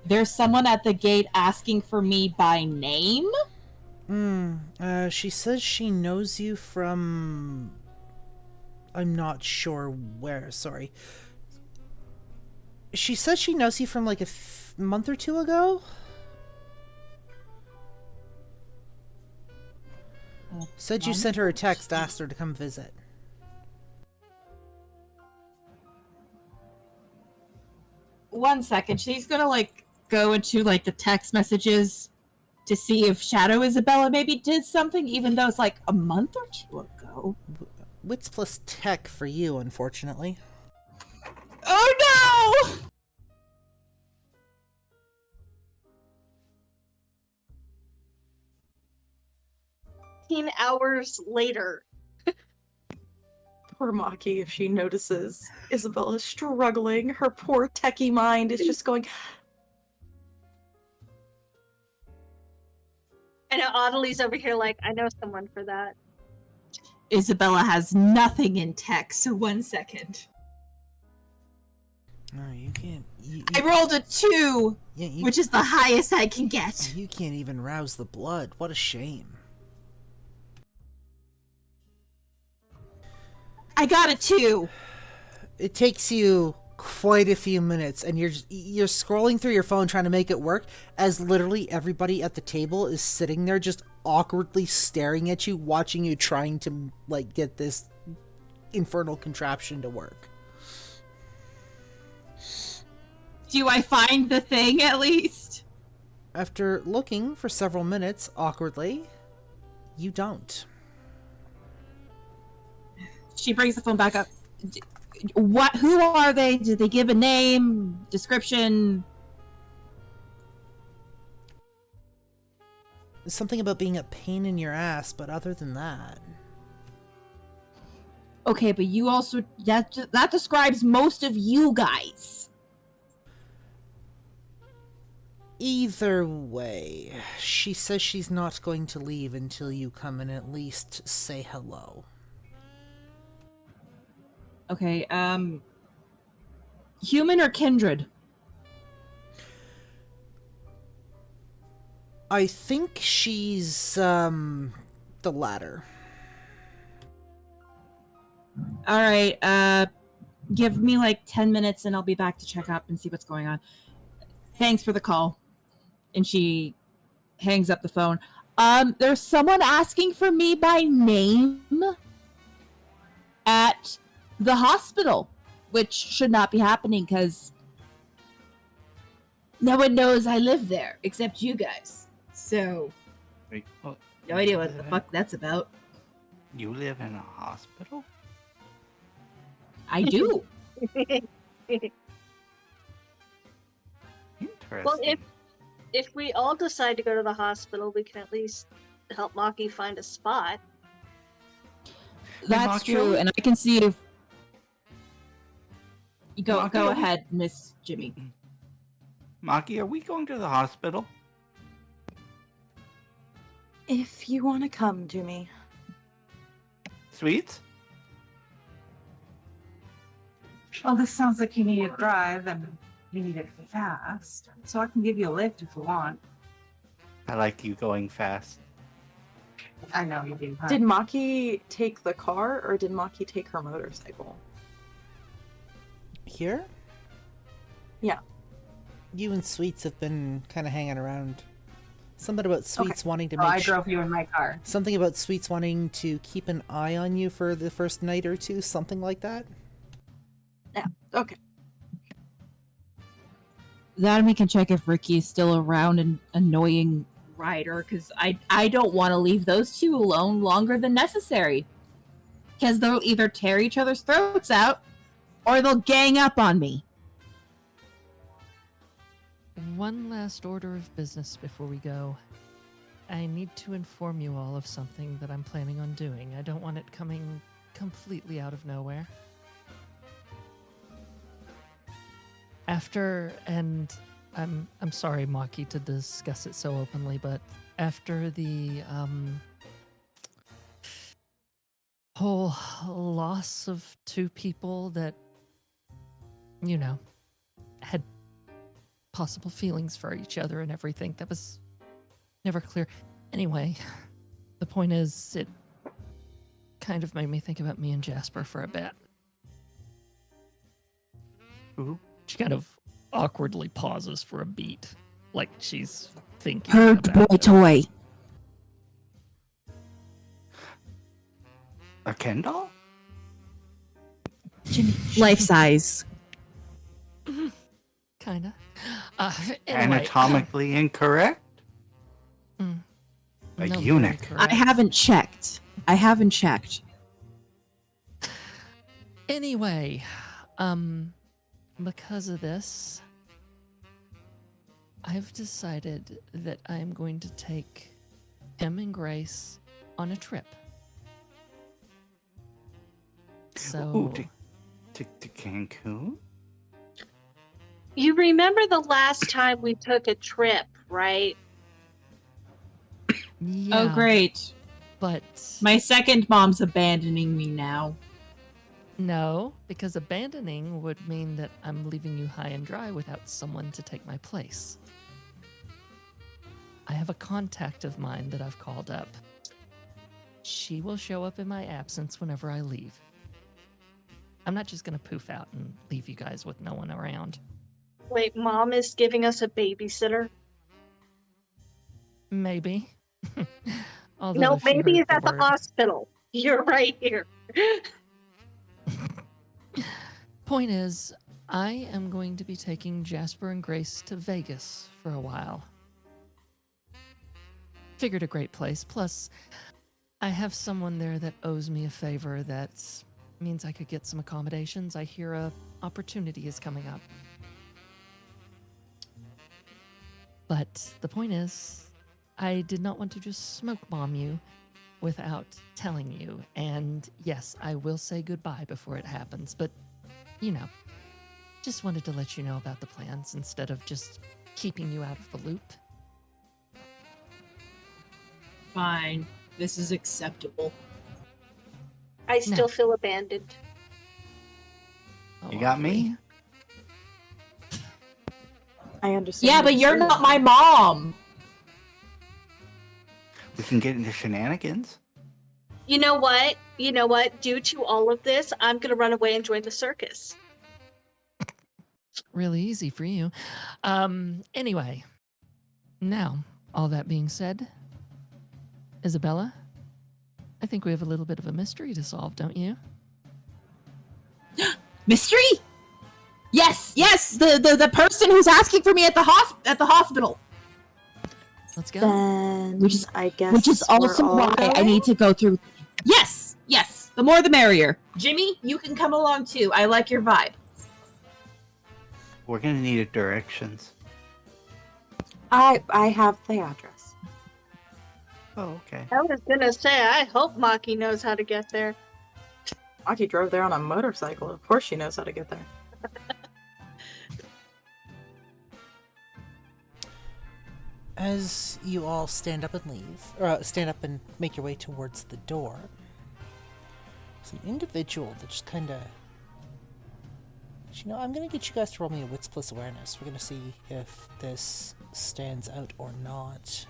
There's someone at the gate asking for me by name? She says she knows you from... I'm not sure where, sorry. She says she knows you from like a month or two ago? Said you sent her a text, asked her to come visit. One second, she's gonna go into the text messages to see if Shadow Isabella maybe did something, even though it's a month or two ago. Wits plus tech for you, unfortunately. Oh no! 15 hours later. Poor Maki, if she notices Isabella's struggling, her poor techie mind is just going... I know Audley's over here I know someone for that. Isabella has nothing in tech, so 1 second. No, you can't. I rolled a 2, Yeah, which is the highest I can get. You can't even rouse the blood. What a shame. I got a 2. It takes you quite a few minutes, and you're scrolling through your phone trying to make it work, as literally everybody at the table is sitting there just awkwardly staring at you, watching you trying to like get this infernal contraption to work. Do I find the thing at least? After looking for several minutes awkwardly, you don't. She brings the phone back up. What? Who are they? Did they give a name, description? Something about being a pain in your ass, but other than that... Okay, but you also... That describes most of you guys. Either way, she says she's not going to leave until you come and at least say hello. Okay, human or kindred? I think she's, the latter. Alright, give me like 10 minutes and I'll be back to check up and see what's going on. Thanks for the call. And she hangs up the phone. There's someone asking for me by name at the hospital, which should not be happening because no one knows I live there except you guys. So, Wait, what? no idea what the fuck that's about. You live in a hospital? I do. Interesting. Well, if we all decide to go to the hospital, we can at least help Maki find a spot. That's Maki, true, and I can see if you go Maki, ahead, Miss Jimmy. Maki, are we going to the hospital? If you want to come to me. Sweets? Well, this sounds like you need a drive, and you need it fast. So I can give you a lift if you want. I like you going fast. I know you do. Huh? Did Maki take the car or did Maki take her motorcycle? Here? Yeah. You and Sweets have been kind of hanging around. Something about Sweets wanting to Oh, I make drove you in my car. something about Sweets wanting to keep an eye on you for the first night or two, something like that. Yeah. Okay. That and we can check if Ricky's still around and annoying Ryder, because I don't want to leave those two alone longer than necessary. Because they'll either tear each other's throats out, or they'll gang up on me. One last order of business before we go. I need to inform you all of something that I'm planning on doing. I don't want it coming completely out of nowhere. After, and I'm sorry, Maki, to discuss it so openly, but after the whole loss of two people that, you know, had possible feelings for each other and everything, that was never clear. Anyway, the point is, it kind of made me think about me and Jasper for a bit. Ooh. She kind of awkwardly pauses for a beat, like she's thinking Hurt about boy it. toy. A Ken doll? Life size. Kinda. Anyway, Anatomically incorrect? A no, very eunuch. correct. I haven't checked. Anyway, because of this, I've decided that I'm going to take him and Grace on a trip. So, Ooh, to Cancun? You remember the last time we took a trip, right? yeah, Oh, great. but My second mom's abandoning me now. no, because abandoning would mean that I'm leaving you high and dry without someone to take my place. I have a contact of mine that I've called up. She will show up in my absence whenever I leave. I'm not just gonna poof out and leave you guys with no one around. Wait, Mom is giving us a babysitter? Maybe. Although No, if she maybe heard it's the at the word, hospital. You're right here. point is, I am going to be taking Jasper and Grace to Vegas for a while. Figured a great place. Plus, I have someone there that owes me a favor that means I could get some accommodations. I hear a opportunity is coming up. But the point is, I did not want to just smoke bomb you without telling you. And yes, I will say goodbye before it happens, but you know, just wanted to let you know about the plans instead of just keeping you out of the loop. Fine. This is acceptable. I still No. feel abandoned. Oh, You got me? Aubrey. I understand. Yeah, what but you're saying. not my mom. We can get into shenanigans. You know what? You know what? Due to all of this, I'm gonna run away and join the circus. Really easy for you. Anyway, now, all that being said, Isabella, I think we have a little bit of a mystery to solve, don't you? Mystery? Yes, yes, the person who's asking for me at the hospital. Let's go. Then Which is- I guess Which is we're also all why I going? need to go through. Yes, yes, the more the merrier. Jimmy, you can come along too. I like your vibe. We're gonna need directions. I have the address. Oh, okay. I was gonna say, I hope Maki knows how to get there. Maki drove there on a motorcycle. Of course she knows how to get there. As you all stand up and leave, or stand up and make your way towards the door, there's an individual that just kind of... You know, I'm going to get you guys to roll me a Wits plus Awareness. We're going to see if this stands out or not.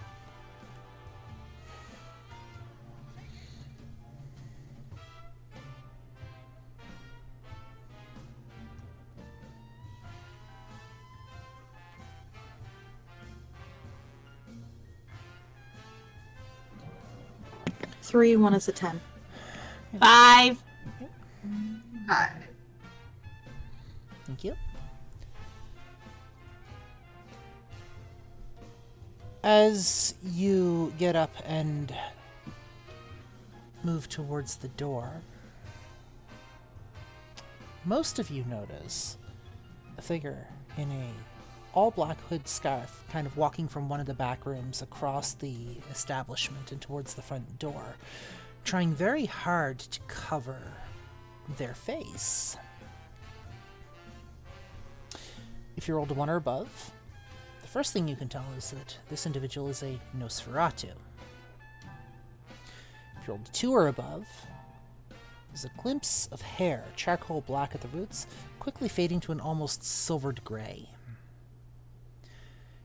Three, one is a 10. 5. Thank you. As you get up and move towards the door, most of you notice a figure in a all-black hood scarf kind of walking from one of the back rooms across the establishment and towards the front door, trying very hard to cover their face. If you rolled a 1 or above, the first thing you can tell is that this individual is a Nosferatu. If you rolled a 2 or above, there's a glimpse of hair, charcoal black at the roots, quickly fading to an almost silvered gray.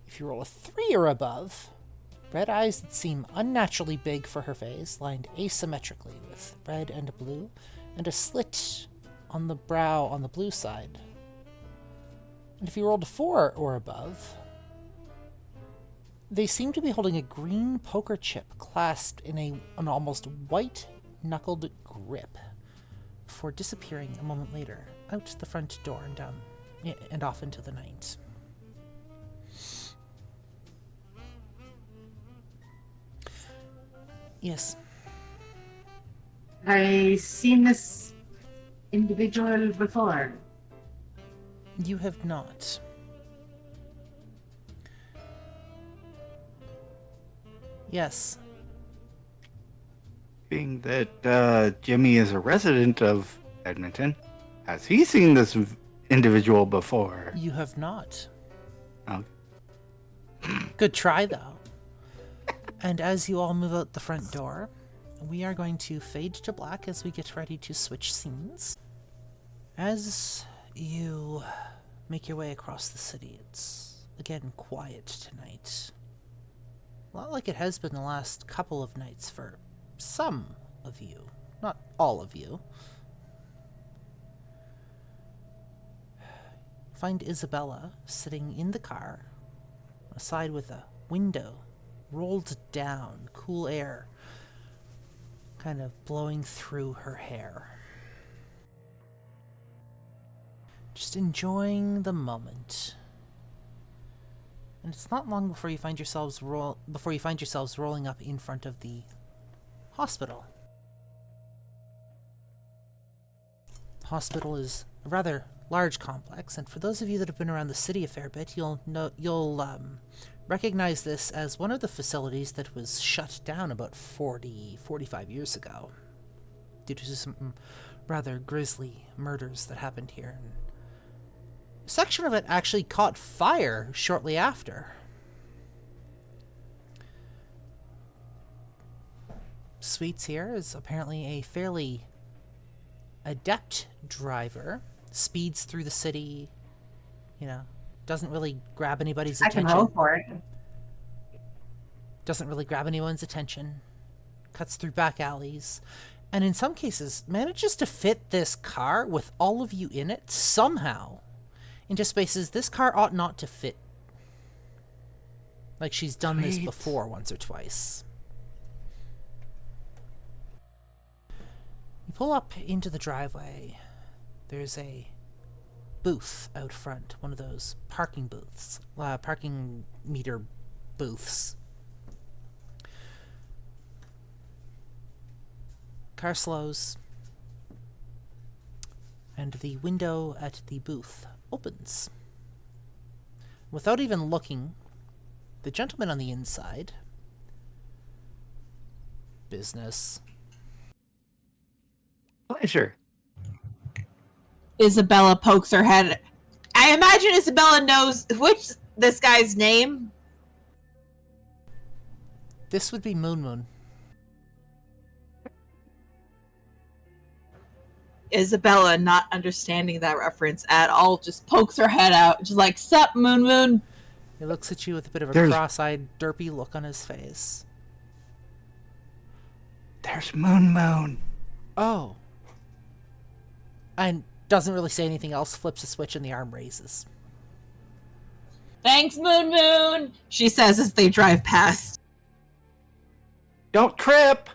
If you roll a 3 or above, red eyes that seem unnaturally big for her face, lined asymmetrically with red and blue, and a slit on the brow on the blue side. And if you rolled a 4 or above, they seem to be holding a green poker chip clasped in an almost white-knuckled grip, before disappearing a moment later out the front door and down and off into the night. Yes. I've seen this individual before. You have not. Yes. Being that Jimmy is a resident of Edmonton, has he seen this individual before? You have not. Oh. Good try, though. And as you all move out the front door, we are going to fade to black as we get ready to switch scenes. As you make your way across the city, it's again quiet tonight. A lot like it has been the last couple of nights for some of you, not all of you. find Isabella sitting in the car, aside with a window rolled down, cool air kind of blowing through her hair. Just enjoying the moment. And it's not long before you find yourselves rolling up in front of the hospital. The hospital is a rather large complex, and for those of you that have been around the city a fair bit, you'll recognize this as one of the facilities that was shut down about 45 years ago due to some rather grisly murders that happened here. And a section of it actually caught fire shortly after. Sweets here is apparently a fairly adept driver, speeds through the city, doesn't really grab anybody's attention. I can roll for it. Doesn't really grab anyone's attention, cuts through back alleys, and in some cases manages to fit this car with all of you in it somehow into spaces this car ought not to fit. Like she's done this before once or twice. You pull up into the driveway. There's a booth out front, one of those parking booths, parking meter booths. Car slows, and the window at the booth opens. Without even looking, the gentleman on the inside, business. Pleasure. Isabella pokes her head. I imagine Isabella knows this guy's name. This would be Moon. Isabella, not understanding that reference at all, just pokes her head out, just like, "Sup, Moon?" He looks at you with a bit of a cross-eyed, derpy look on his face. There's Moon. Oh. And doesn't really say anything else, flips a switch and the arm raises. "Thanks, Moon," she says as they drive past. Don't trip!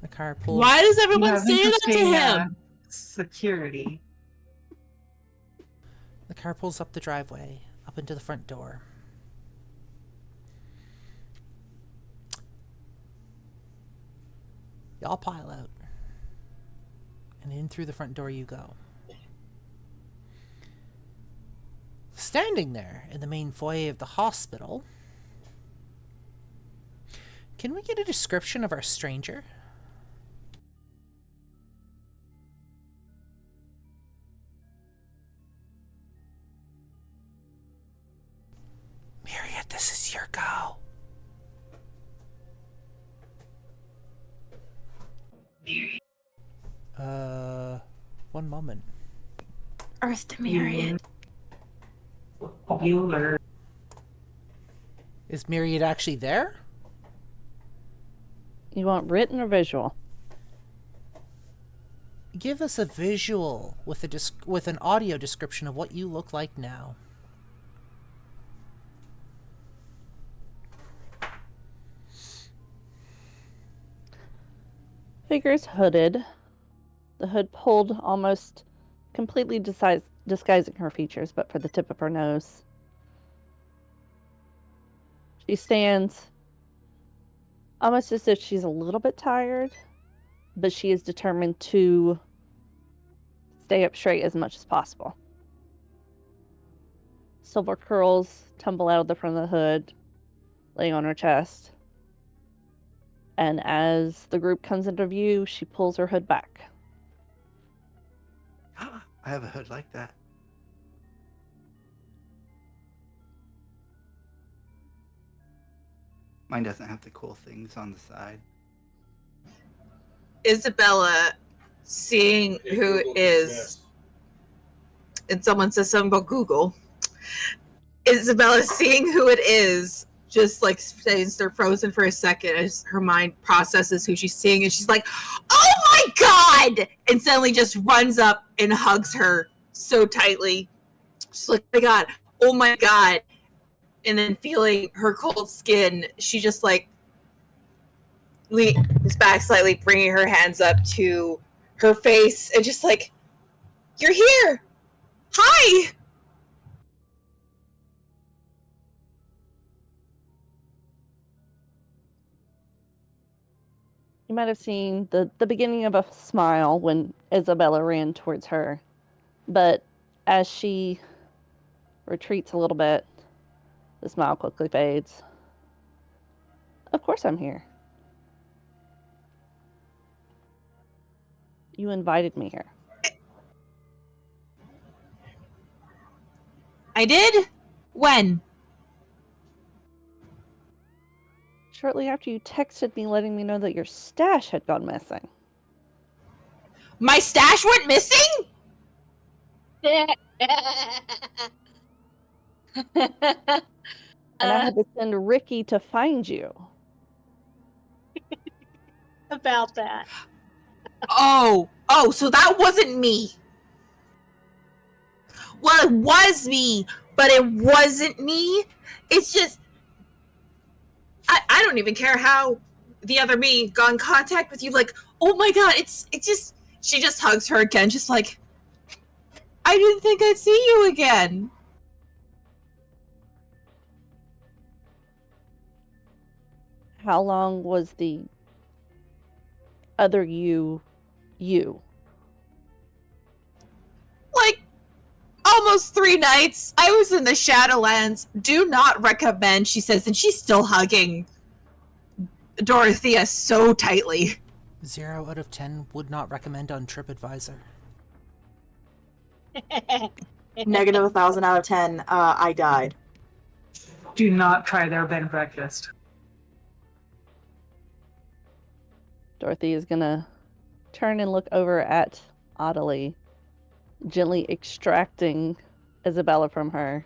The car pulls. Why does everyone say that to him? Security. The car pulls up the driveway, up into the front door. Y'all pile out. And in through the front door you go. Standing there in the main foyer of the hospital, can we get a description of our stranger? Myriad, this is your go. One moment. Earth to Myriad. Bueller. Is Myriad actually there? You want written or visual? Give us a visual with with an audio description of what you look like now. Figure's hooded. The hood pulled, almost completely disguising her features, but for the tip of her nose. She stands almost as if she's a little bit tired, but she is determined to stay up straight as much as possible. Silver curls tumble out of the front of the hood, laying on her chest. And as the group comes into view, she pulls her hood back. I have a hood like that. Mine doesn't have the cool things on the side. Isabella, seeing who it is, and someone says something about Google. Isabella, seeing who it is, just like stays there frozen for a second as her mind processes who she's seeing, and she's like, "Oh my god!" and suddenly just runs up and hugs her so tightly. She's like, oh my god. And then feeling her cold skin, she just like leans back slightly, bringing her hands up to her face and just like, you're here! Hi! You might have seen the beginning of a smile when Isabella ran towards her, but as she retreats a little bit, the smile quickly fades. Of course I'm here. You invited me here. I did? When? Shortly after you texted me letting me know that your stash had gone missing. My stash went missing? And I had to send Ricky to find you. About that. Oh, so that wasn't me. Well, it was me, but it wasn't me. It's just, I don't even care how the other me got in contact with you. Like, oh my god, it's just, she just hugs her again, just like, I didn't think I'd see you again. How long was the other you? Like, almost 3 nights. I was in the Shadowlands. Do not recommend, she says, and she's still hugging Dorothea so tightly. 0 out of 10 would not recommend on TripAdvisor. Negative 1,000 out of 10. I died. Do not try their bed and breakfast. Dorothy is gonna turn and look over at Adelie, gently extracting Isabella from her,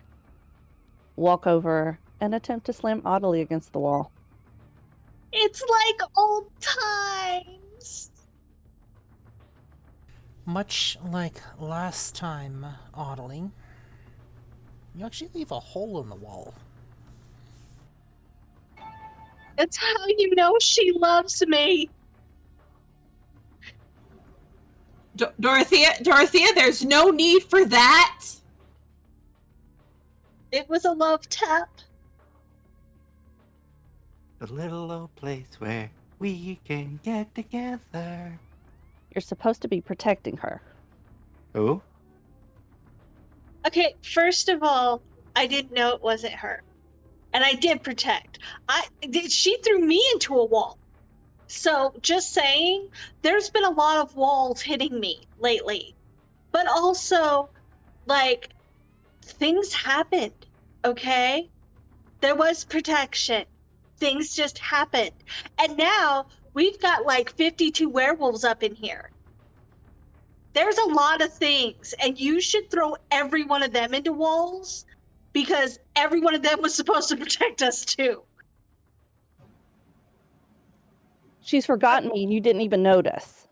walk over, and attempt to slam Adelie against the wall. It's like old times. Much like last time, Adelie, you actually leave a hole in the wall. That's how you know she loves me. Dorothea, there's no need for that. It was a love tap. The little old place where we can get together. You're supposed to be protecting her. Who? Okay, first of all, I didn't know it wasn't her. And I did protect. She threw me into a wall. So, just saying, there's been a lot of walls hitting me lately. But also, like, things happened, okay? There was protection. Things just happened. And now, we've got like 52 werewolves up in here. There's a lot of things, and you should throw every one of them into walls because every one of them was supposed to protect us too. She's forgotten me and you didn't even notice.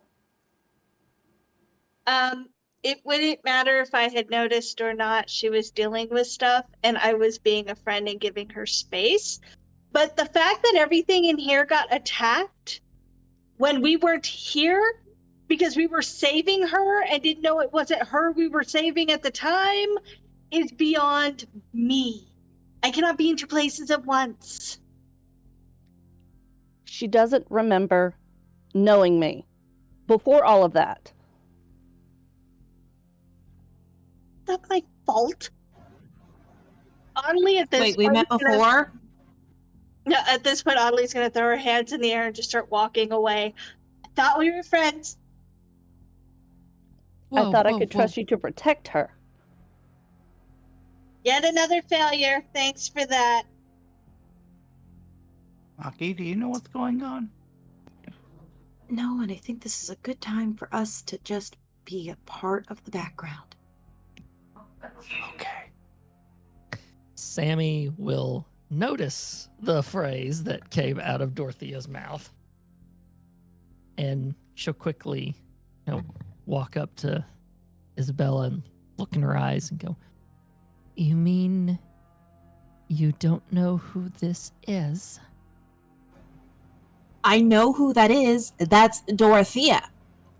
It wouldn't matter if I had noticed or not. She was dealing with stuff and I was being a friend and giving her space. But the fact that everything in here got attacked when we weren't here because we were saving her and didn't know it wasn't her we were saving at the time is beyond me. I cannot be in 2 places at once. She doesn't remember knowing me before all of that. Is that my fault? Audley at this Wait, we point met before? No, at this point, Audley's going to throw her hands in the air and just start walking away. I thought we were friends. I thought I could trust you to protect her. Yet another failure. Thanks for that. Maki, do you know what's going on? No, and I think this is a good time for us to just be a part of the background. Okay. Sammy will notice the phrase that came out of Dorothea's mouth. And she'll quickly, walk up to Isabella and look in her eyes and go, "You mean you don't know who this is?" I know who that is. That's Dorothea.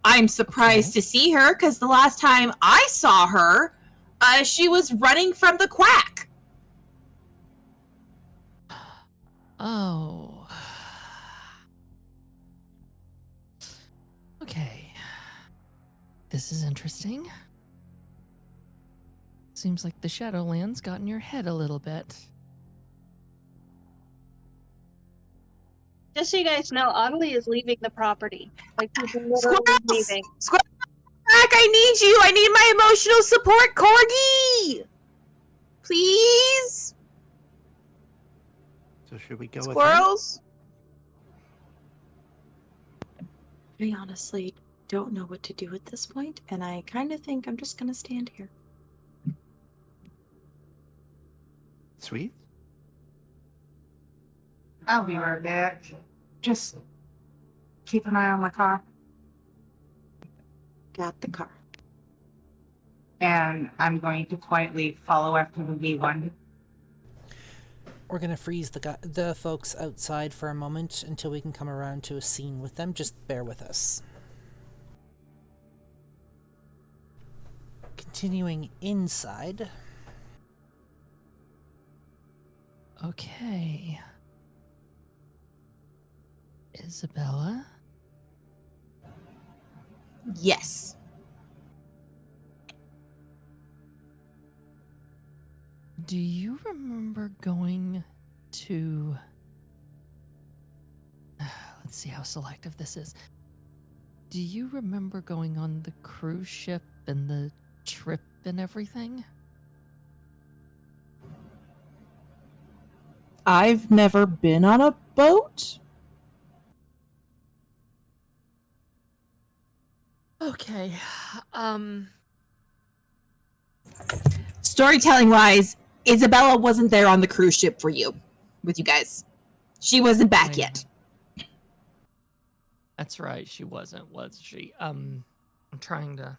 I'm surprised Okay. to see her because the last time I saw her, she was running from the quack. Oh. Okay. This is interesting. Seems like the Shadowlands got in your head a little bit. Just so you guys know, Audley is leaving the property. Like, she's literally Squirrels! leaving. Squirrels! Back, I need you! I need my emotional support, Corgi! Please? So should we go with her? Squirrels? I honestly don't know what to do at this point, and I kind of think I'm just going to stand here. Sweet. I'll be right back. Just keep an eye on my car. Got the car. And I'm going to quietly follow after the V1. We're gonna freeze the folks outside for a moment until we can come around to a scene with them. Just bear with us. Continuing inside. Okay. Isabella? Yes. Do you remember going to... Let's see how selective this is. Do you remember going on the cruise ship and the trip and everything? I've never been on a boat. Okay. Storytelling wise, Isabella wasn't there on the cruise ship with you guys. She wasn't back Wait. yet. That's right, she wasn't, was she? I'm trying to...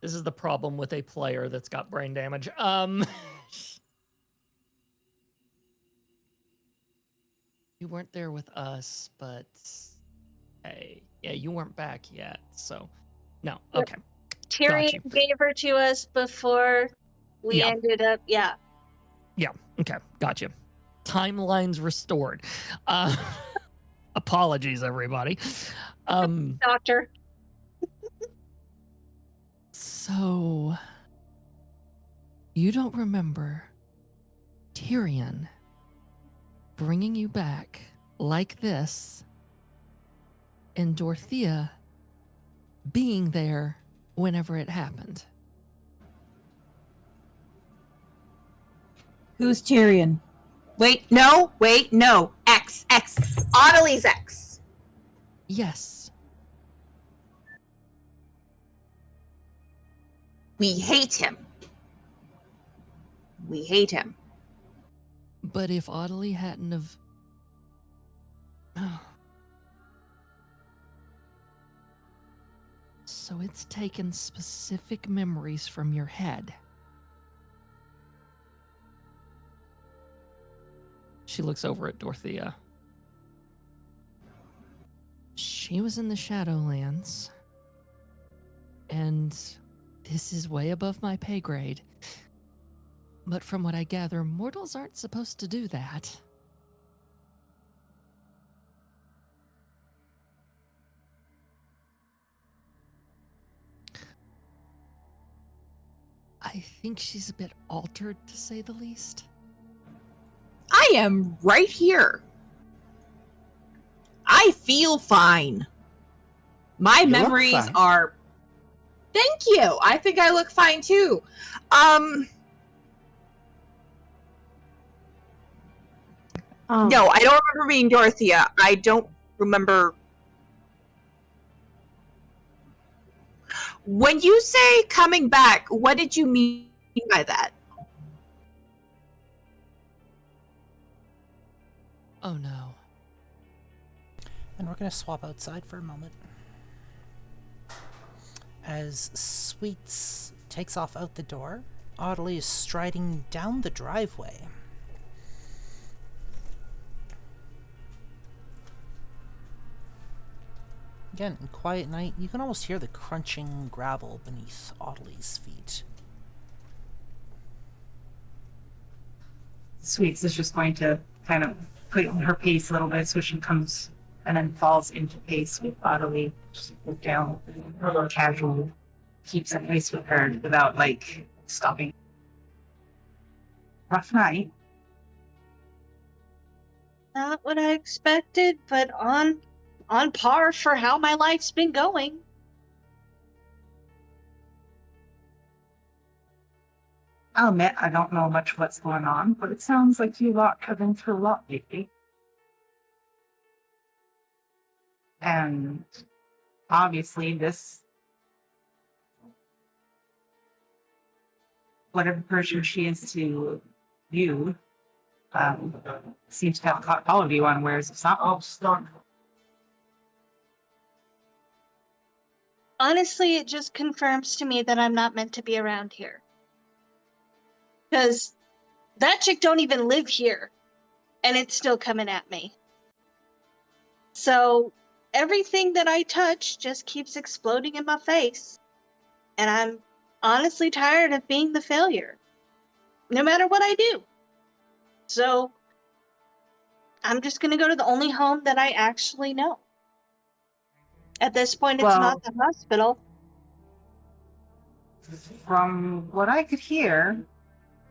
This is the problem with a player that's got brain damage. You weren't there with us, but hey, yeah, you weren't back yet, so no. Okay. Tyrion you. gave her to us before we Yeah. ended up, yeah. Yeah, okay, gotcha. Timelines restored. Apologies, everybody. Doctor. So you don't remember Tyrion bringing you back like this and Dorothea being there whenever it happened? Who's Tyrion? Wait, no. X. Audley's ex. Yes. We hate him. But if Audley hadn't have... So it's taken specific memories from your head. She looks over at Dorothea. She was in the Shadowlands. And this is way above my pay grade. But from what I gather, mortals aren't supposed to do that. I think she's a bit altered, to say the least. I am right here. I feel fine. My You look memories fine. are... Thank you. I think I look fine too. No, I don't remember being Dorothea. I don't remember... When you say coming back, what did you mean by that? Oh no. And we're gonna swap outside for a moment. As Sweets takes off out the door, Audley is striding down the driveway. Again, quiet night, you can almost hear the crunching gravel beneath Audley's feet. Sweets is just going to kind of put her pace a little bit so she comes and then falls into pace with Audley. Just look down, casually, keeps a pace with her without like stopping. Rough night. Not what I expected, but on par for how my life's been going. I'll admit I don't know much what's going on, but it sounds like you lot have been through a lot lately. And obviously this, whatever person she is to you, seems to have caught all of you unawares of something. Honestly, it just confirms to me that I'm not meant to be around here. Because that chick don't even live here, and it's still coming at me. So everything that I touch just keeps exploding in my face. And I'm honestly tired of being the failure, no matter what I do. So I'm just going to go to the only home that I actually know. At this point, it's not the hospital. From what I could hear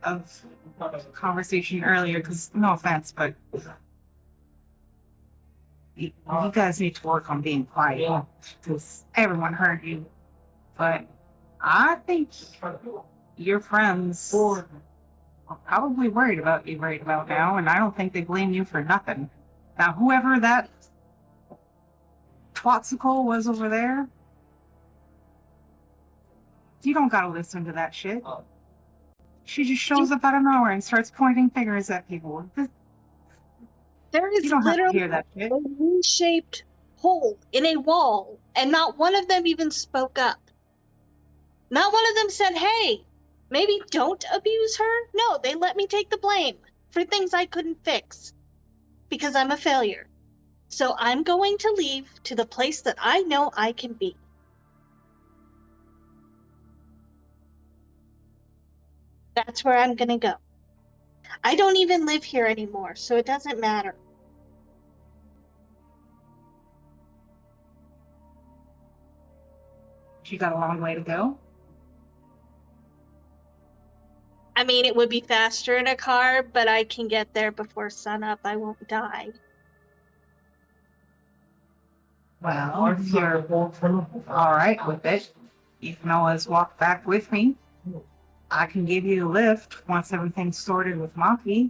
of the conversation earlier, because no offense, but you guys need to work on being quiet because everyone heard you. But I think your friends are probably worried about you right about now, and I don't think they blame you for nothing. Now, whoever that twatsicle was over there, you don't gotta listen to that shit. She just shows up out of nowhere and starts pointing fingers at people. There is You don't have to literally hear that shit. a U-shaped hole in a wall, and not one of them even spoke up. Not one of them said, hey, maybe don't abuse her. No, they let me take the blame for things I couldn't fix because I'm a failure. So I'm going to leave to the place that I know I can be. That's where I'm going to go. I don't even live here anymore, so it doesn't matter. She got a long way to go. I mean, it would be faster in a car, but I can get there before sunup. I won't die. Well, if you're all right with it, you can always walk back with me. I can give you a lift once everything's sorted with Maki.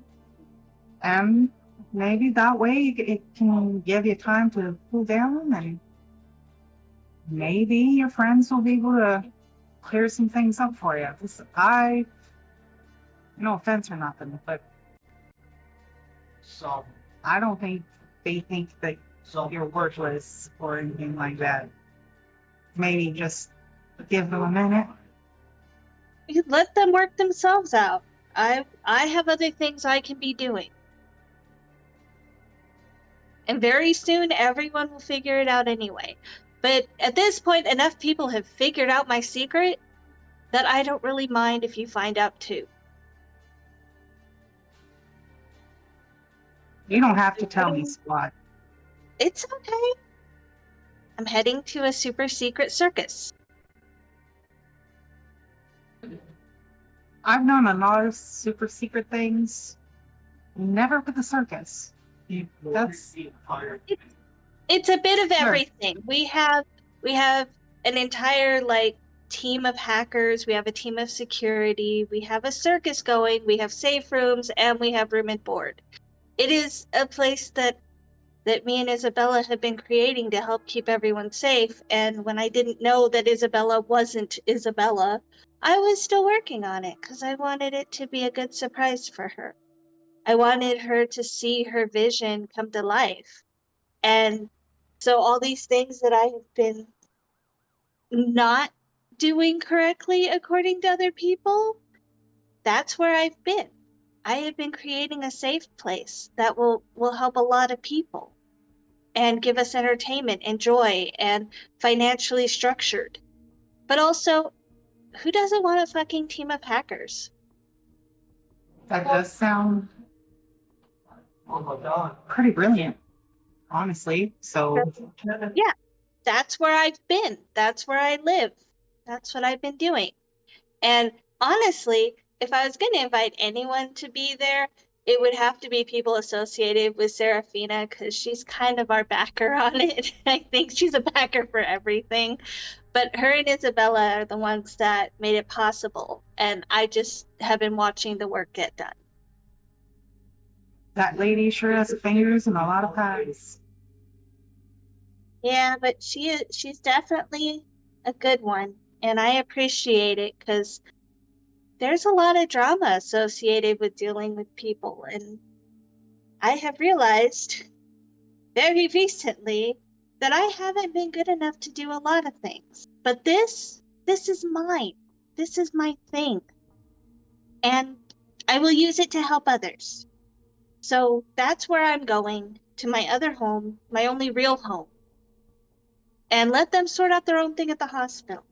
And maybe that way it can give you time to cool down, and maybe your friends will be able to clear some things up for you. No offense or nothing, but I don't think they think that you're worthless or anything like that. Maybe just give them a minute. You let them work themselves out. I have other things I can be doing. And very soon, everyone will figure it out anyway. But at this point, enough people have figured out my secret that I don't really mind if you find out too. You don't have to tell me, Squad. It's okay. I'm heading to a super secret circus. I've known a lot of super secret things. Never with the circus. That's It's a bit of everything. We have an entire team of hackers, we have a team of security, we have a circus going, we have safe rooms, and we have room and board. It is a place that me and Isabella have been creating to help keep everyone safe, and when I didn't know that Isabella wasn't Isabella, I was still working on it because I wanted it to be a good surprise for her. I wanted her to see her vision come to life. And so all these things that I have been not doing correctly according to other people, that's where I've been. I have been creating a safe place that will help a lot of people and give us entertainment and joy and financially structured. But also, who doesn't want a fucking team of hackers? That does sound pretty brilliant, honestly. So, Yeah, that's where I've been. That's where I live. That's what I've been doing. And honestly, if I was going to invite anyone to be there, it would have to be people associated with Serafina because she's kind of our backer on it. I think she's a backer for everything. But her and Isabella are the ones that made it possible. And I just have been watching the work get done. that lady sure has fingers and a lot of pies. Yeah, but she's definitely a good one. And I appreciate it because there's a lot of drama associated with dealing with people. And I have realized very recently that I haven't been good enough to do a lot of things. But this is mine. This is my thing. And I will use it to help others. So that's where I'm going, to my other home, my only real home. And let them sort out their own thing at the hospital.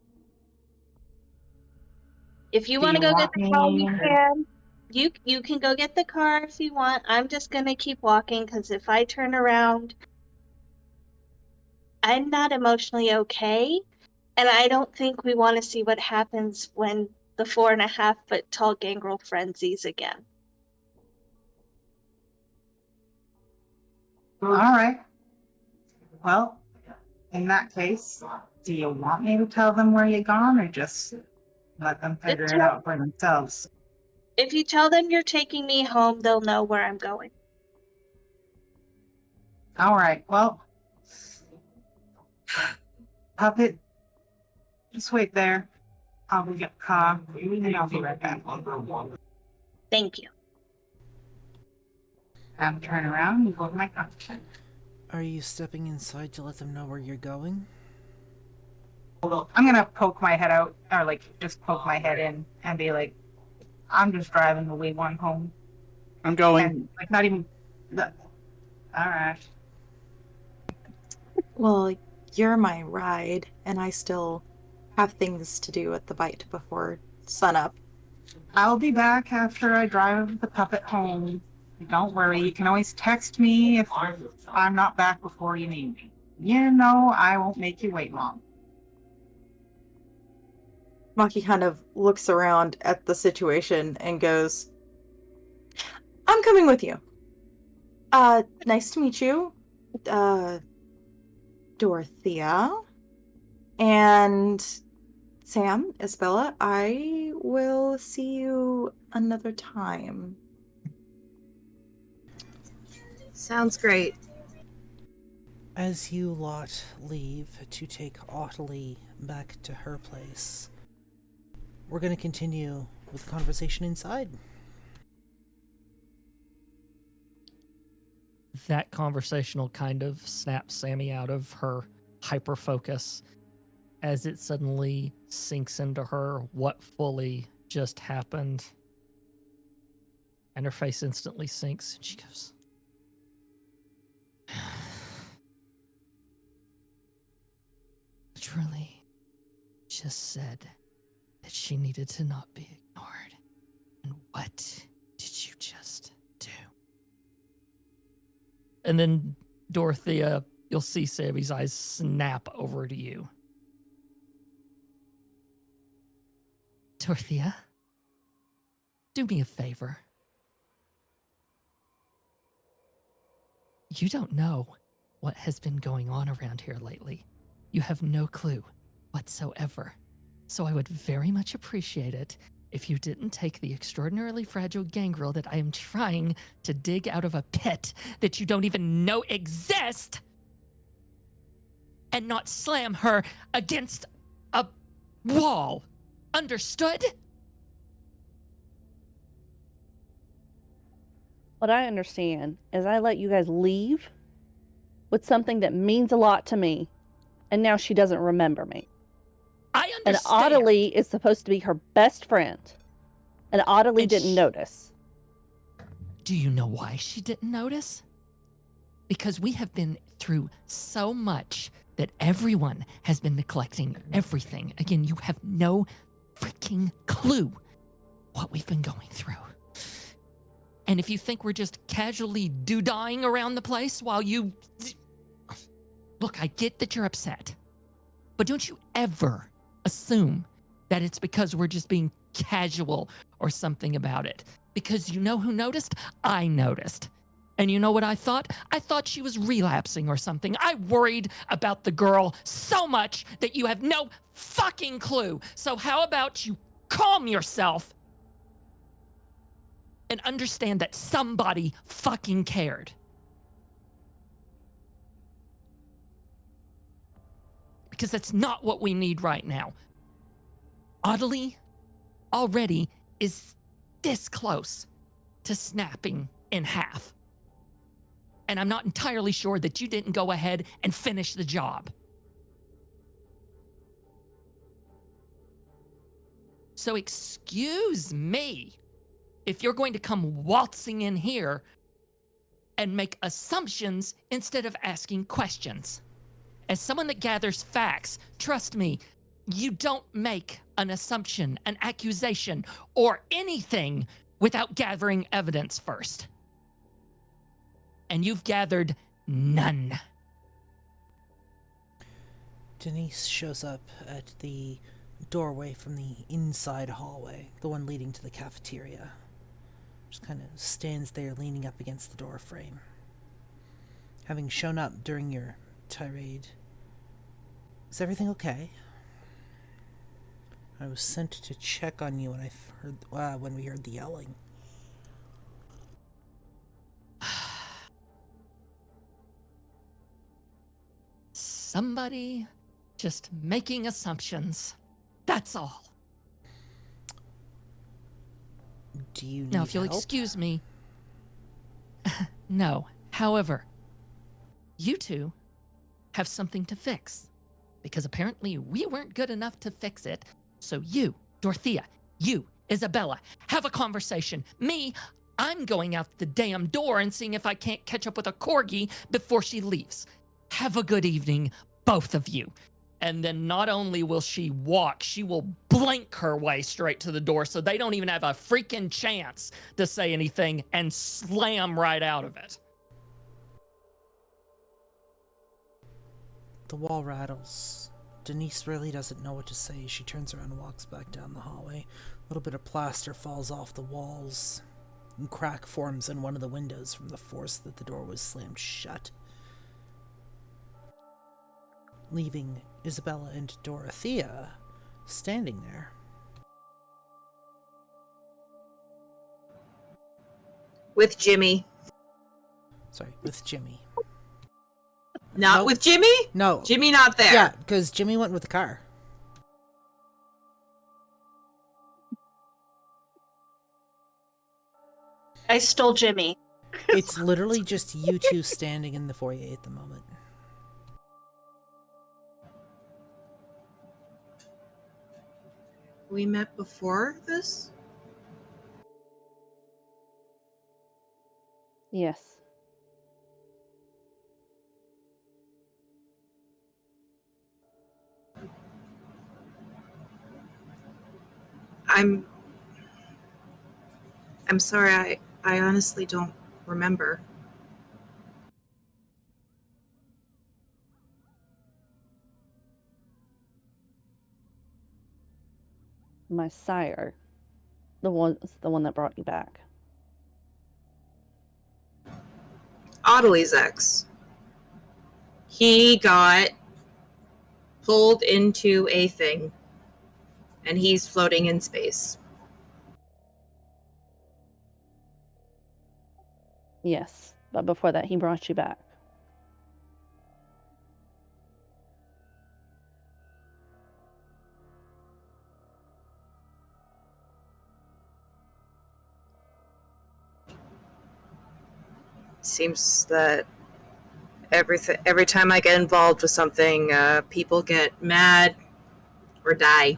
If you Do want to you go get want the car, you me- can. You can go get the car if you want. I'm just going to keep walking because if I turn around, I'm not emotionally okay. And I don't think we want to see what happens when the 4.5-foot tall gangrel frenzies again. All right. Well, in that case, do you want me to tell them where you're gone or just let them figure it out for themselves? If you tell them you're taking me home, they'll know where I'm going. All right. Well, Puppet, just wait there. I'll go get the car and I'll be right back. Thank you. I'll turn around and go to my car. Are you stepping inside to let them know where you're going? I'm gonna poke my head out, or like just poke my head in and be like, I'm just driving the wee one home. I'm going. And like not even the alright. Well, you're my ride, and I still have things to do at the bite before sunup. I'll be back after I drive the puppet home. Don't worry, you can always text me if I'm not back before you need me. You know I won't make you wait long. Maki kind of looks around at the situation and goes, I'm coming with you. Nice to meet you. Dorothea. And Sam, Isabella, I will see you another time. Sounds great. As you lot leave to take Ottilie back to her place, we're going to continue with the conversation inside. That conversational kind of snaps Sammy out of her hyper focus as it suddenly sinks into her what fully just happened. And her face instantly sinks and she goes, Truly just said that she needed to not be ignored. And what did you just do? And then Dorothea, you'll see Sammy's eyes snap over to you. Dorothea, do me a favor. You don't know what has been going on around here lately. You have no clue whatsoever. So I would very much appreciate it if you didn't take the extraordinarily fragile gangrel that I am trying to dig out of a pit that you don't even know exist and not slam her against a wall. Understood? What I understand is I let you guys leave with something that means a lot to me, and now she doesn't remember me. I And understand. Audley is supposed to be her best friend. And Audley And didn't notice. Do you know why she didn't notice? Because we have been through so much that everyone has been neglecting everything. Again, you have no freaking clue what we've been going through. And if you think we're just casually doo-dying around the place while you... Look, I get that you're upset. But don't you ever assume that it's because we're just being casual or something about it. Because you know who noticed? I noticed. And you know what I thought? I thought she was relapsing or something. I worried about the girl so much that you have no fucking clue. So how about you calm yourself and understand that somebody fucking cared? Because that's not what we need right now. Audley already is this close to snapping in half. And I'm not entirely sure that you didn't go ahead and finish the job. So excuse me if you're going to come waltzing in here and make assumptions instead of asking questions. As someone that gathers facts, trust me, you don't make an assumption, an accusation, or anything without gathering evidence first. And you've gathered none. Denise shows up at the doorway from the inside hallway, the one leading to the cafeteria. Just kind of stands there leaning up against the door frame. Having shown up during your tirade, is everything okay? I was sent to check on you when we heard the yelling. Somebody just making assumptions. That's all. Do you need Now, if you'll help? excuse me. No. However, you two have something to fix. Because apparently we weren't good enough to fix it. So you, Dorothea, you, Isabella, have a conversation. Me, I'm going out the damn door and seeing if I can't catch up with a corgi before she leaves. Have a good evening, both of you. And then not only will she walk, she will blink her way straight to the door so they don't even have a freaking chance to say anything and slam right out of it. The wall rattles. Denise really doesn't know what to say. She turns around and walks back down the hallway. A little bit of plaster falls off the walls, and crack forms in one of the windows from the force that the door was slammed shut, leaving Isabella and Dorothea standing there. With Jimmy. Sorry, with Jimmy. Not Nope. with Jimmy? No. Jimmy not there. Yeah, because Jimmy went with the car. I stole Jimmy. It's literally just you two standing in the foyer at the moment. We met before this? Yes. I'm sorry, I honestly don't remember. My sire. The one that brought you back. Audley's ex. He got pulled into a thing, and he's floating in space. Yes. But before that, he brought you back. Seems that every time I get involved with something, people get mad or die.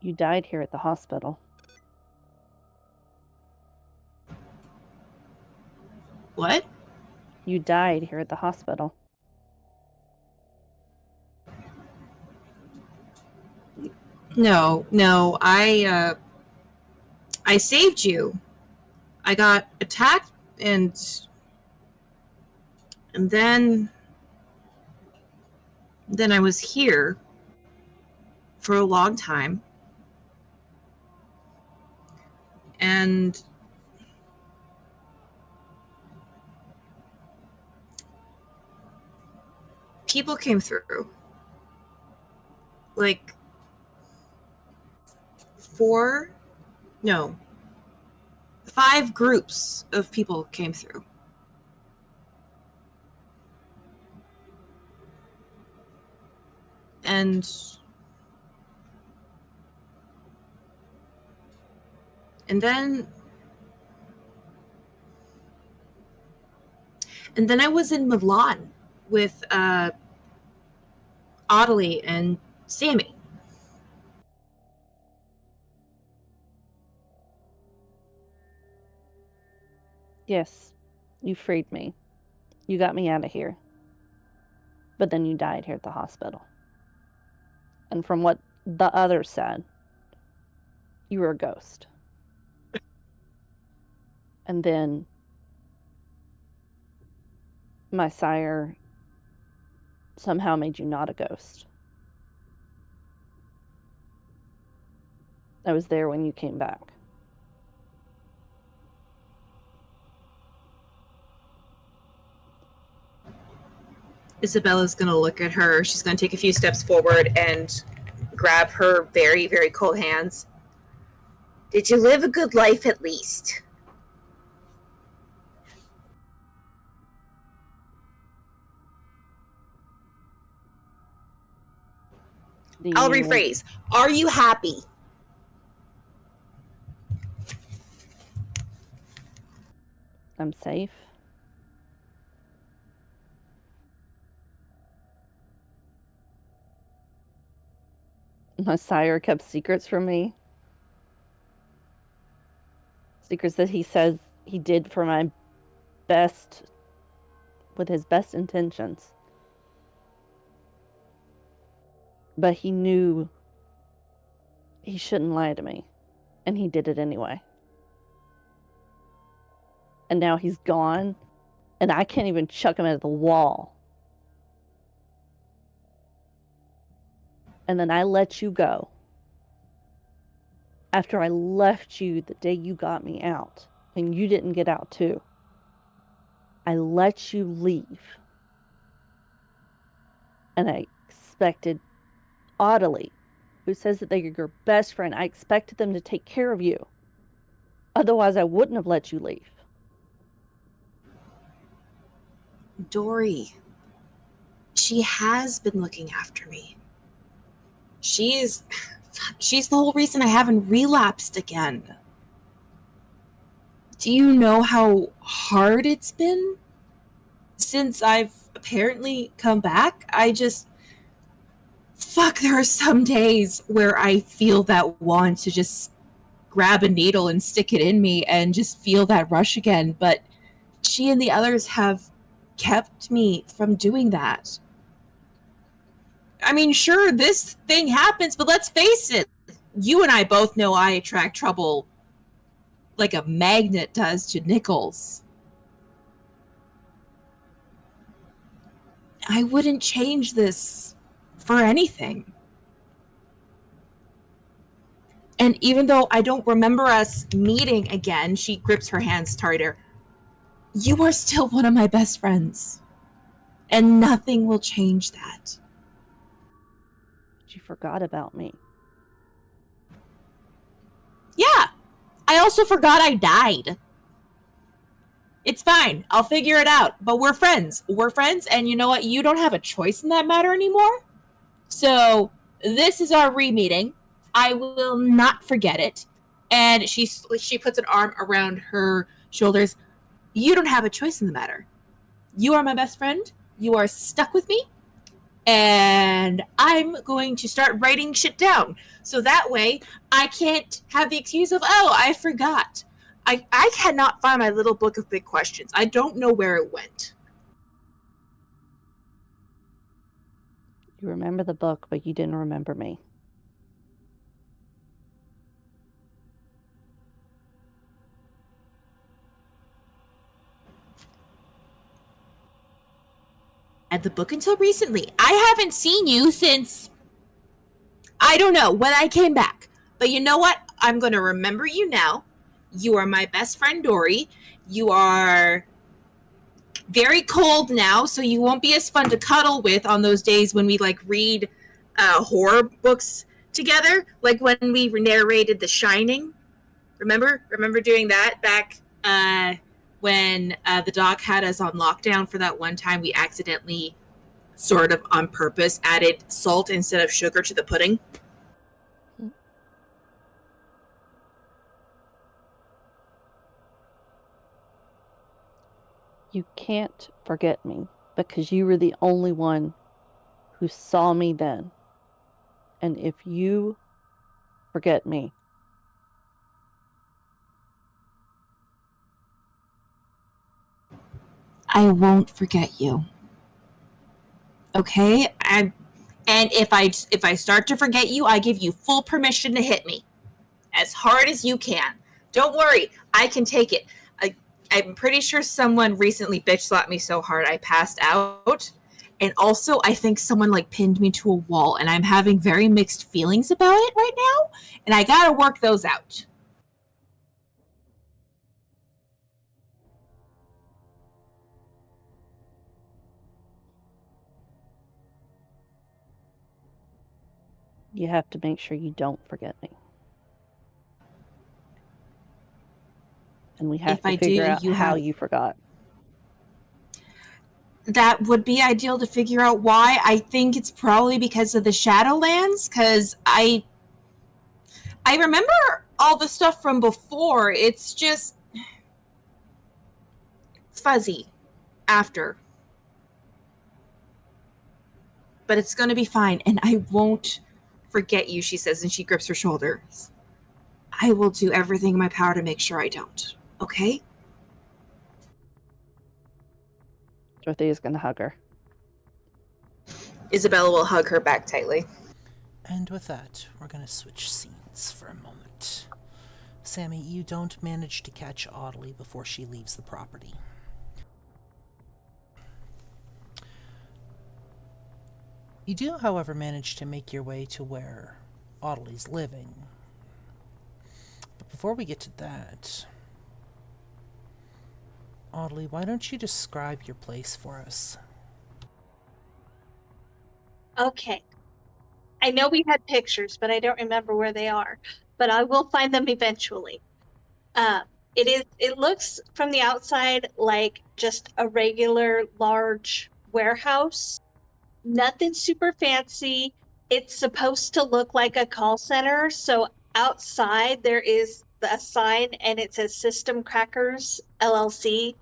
You died here at the hospital. What? You died here at the hospital. No, I saved you. I got attacked and then I was here for a long time. And people came through. Like 5 groups of people came through. And then I was in Milan with Audley and Sammy. Yes, you freed me. You got me out of here. But then you died here at the hospital. And from what the others said, you were a ghost. And then my sire somehow made you not a ghost. I was there when you came back. Isabella's going to look at her. She's going to take a few steps forward and grab her very, very cold hands. Did you live a good life at least? I'll rephrase. Are you happy? I'm safe. My sire kept secrets from me. Secrets that he says he did for my best, with his best intentions. But he knew he shouldn't lie to me, and he did it anyway. And now he's gone, and I can't even chuck him at the wall. And then I let you go. After I left you the day you got me out, and you didn't get out too. I let you leave. And I expected Audley, who says that they're your best friend, I expected them to take care of you. Otherwise, I wouldn't have let you leave. Dory, she has been looking after me. She's the whole reason I haven't relapsed again. Do you know how hard it's been since I've apparently come back? There are some days where I feel that want to just grab a needle and stick it in me and just feel that rush again. But she and the others have kept me from doing that. I mean, sure, this thing happens, but let's face it. You and I both know I attract trouble like a magnet does to nickels. I wouldn't change this for anything. And even though I don't remember us meeting again, she grips her hands tighter. You are still one of my best friends. And nothing will change that. But you forgot about me. Yeah. I also forgot I died. It's fine. I'll figure it out. But we're friends. We're friends, and you know what? You don't have a choice in that matter anymore. So this is our re-meeting. I will not forget it. And she puts an arm around her shoulders. You don't have a choice in the matter. You are my best friend. You are stuck with me. And I'm going to start writing shit down. So that way I can't have the excuse of, oh, I forgot. I cannot find my little book of big questions. I don't know where it went. You remember the book, but you didn't remember me. At the book until recently. I haven't seen you since, I don't know, when I came back. But you know what? I'm going to remember you now. You are my best friend, Dory. You are very cold now, so you won't be as fun to cuddle with on those days when we like read horror books together, like when we narrated The Shining. Remember doing that back when the doc had us on lockdown for that one time we accidentally, sort of on purpose, added salt instead of sugar to the pudding. You can't forget me because you were the only one who saw me then. And if you forget me, I won't forget you. Okay? And if I start to forget you, I give you full permission to hit me as hard as you can. Don't worry, I can take it. I'm pretty sure someone recently bitch slapped me so hard I passed out. And also, I think someone like pinned me to a wall, and I'm having very mixed feelings about it right now, and I gotta work those out. you have to make sure you don't forget me. And we have If to I figure do, out you how have- you forgot. That would be ideal to figure out why. I think it's probably because of the Shadowlands, because I remember all the stuff from before. It's just fuzzy after. But it's going to be fine, and I won't forget you, she says, and she grips her shoulders. I will do everything in my power to make sure I don't. Okay? Dorothea's going to hug her. Isabella will hug her back tightly. And with that, we're going to switch scenes for a moment. Sammy, you don't manage to catch Audley before she leaves the property. You do, however, manage to make your way to where Audley's living. But before we get to that, Audley, why don't you describe your place for us? Okay. I know we had pictures, but I don't remember where they are. But I will find them eventually. It looks from the outside like just a regular large warehouse. Nothing super fancy. It's supposed to look like a call center. So outside there is a sign and it says System Crackers LLC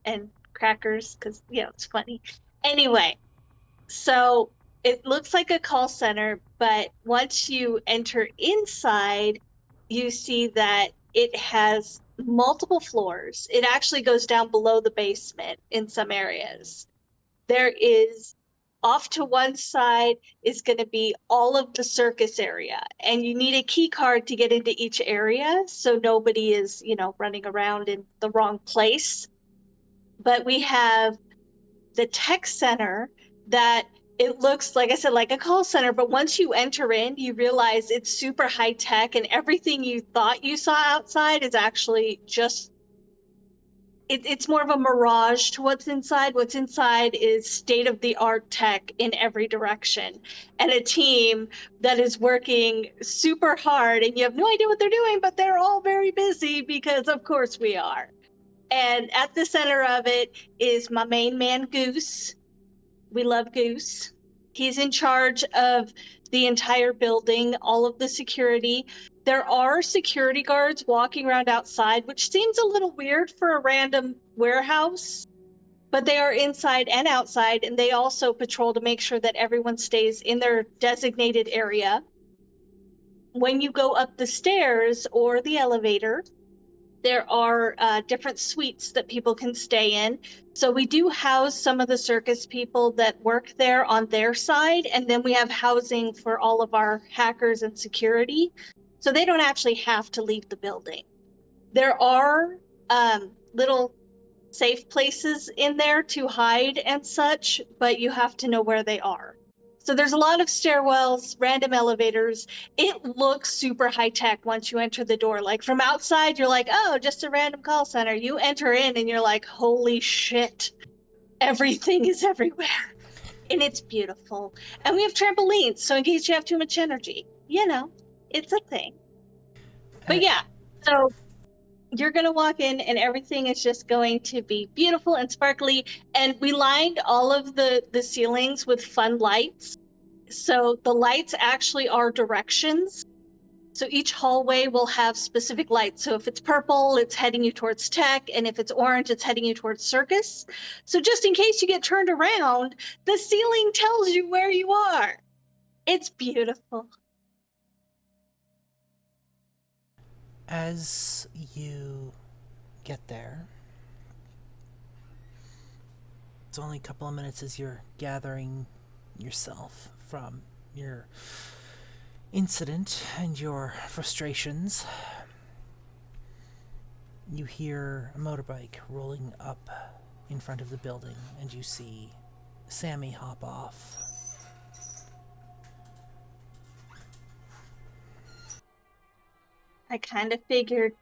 and crackers because it's funny. Anyway, so it looks like a call center, but once you enter inside, you see that it has multiple floors. It actually goes down below the basement in some areas. There is off to one side is going to be all of the circus area, and you need a key card to get into each area so nobody is, running around in the wrong place. But we have the tech center that it looks, like I said, like a call center, but once you enter in, you realize it's super high tech, and everything you thought you saw outside is actually just it's more of a mirage to what's inside. What's inside is state-of-the-art tech in every direction, and a team that is working super hard, and you have no idea what they're doing, but they're all very busy because of course we are. And at the center of it is my main man, Goose. We love Goose. He's in charge of the entire building, all of the security. There are security guards walking around outside, which seems a little weird for a random warehouse. but they are inside and outside, and they also patrol to make sure that everyone stays in their designated area. When you go up the stairs or the elevator, there are different suites that people can stay in. So we do house some of the circus people that work there on their side, and then we have housing for all of our hackers and security. So they don't actually have to leave the building. There are little safe places in there to hide and such, but you have to know where they are. So there's a lot of stairwells, random elevators. It looks super high tech once you enter the door. Like from outside, you're like, oh, just a random call center. You enter in and you're like, holy shit, everything is everywhere. And it's beautiful. And we have trampolines, so in case you have too much energy, it's a thing. But yeah, so you're going to walk in and everything is just going to be beautiful and sparkly. And we lined all of the ceilings with fun lights. So the lights actually are directions. So each hallway will have specific lights. So if it's purple, it's heading you towards tech. And if it's orange, it's heading you towards circus. So just in case you get turned around, the ceiling tells you where you are. It's beautiful. As you get there, it's only a couple of minutes as you're gathering yourself from your incident and your frustrations. You hear a motorbike rolling up in front of the building, and you see Sammy hop off. I kind of figured.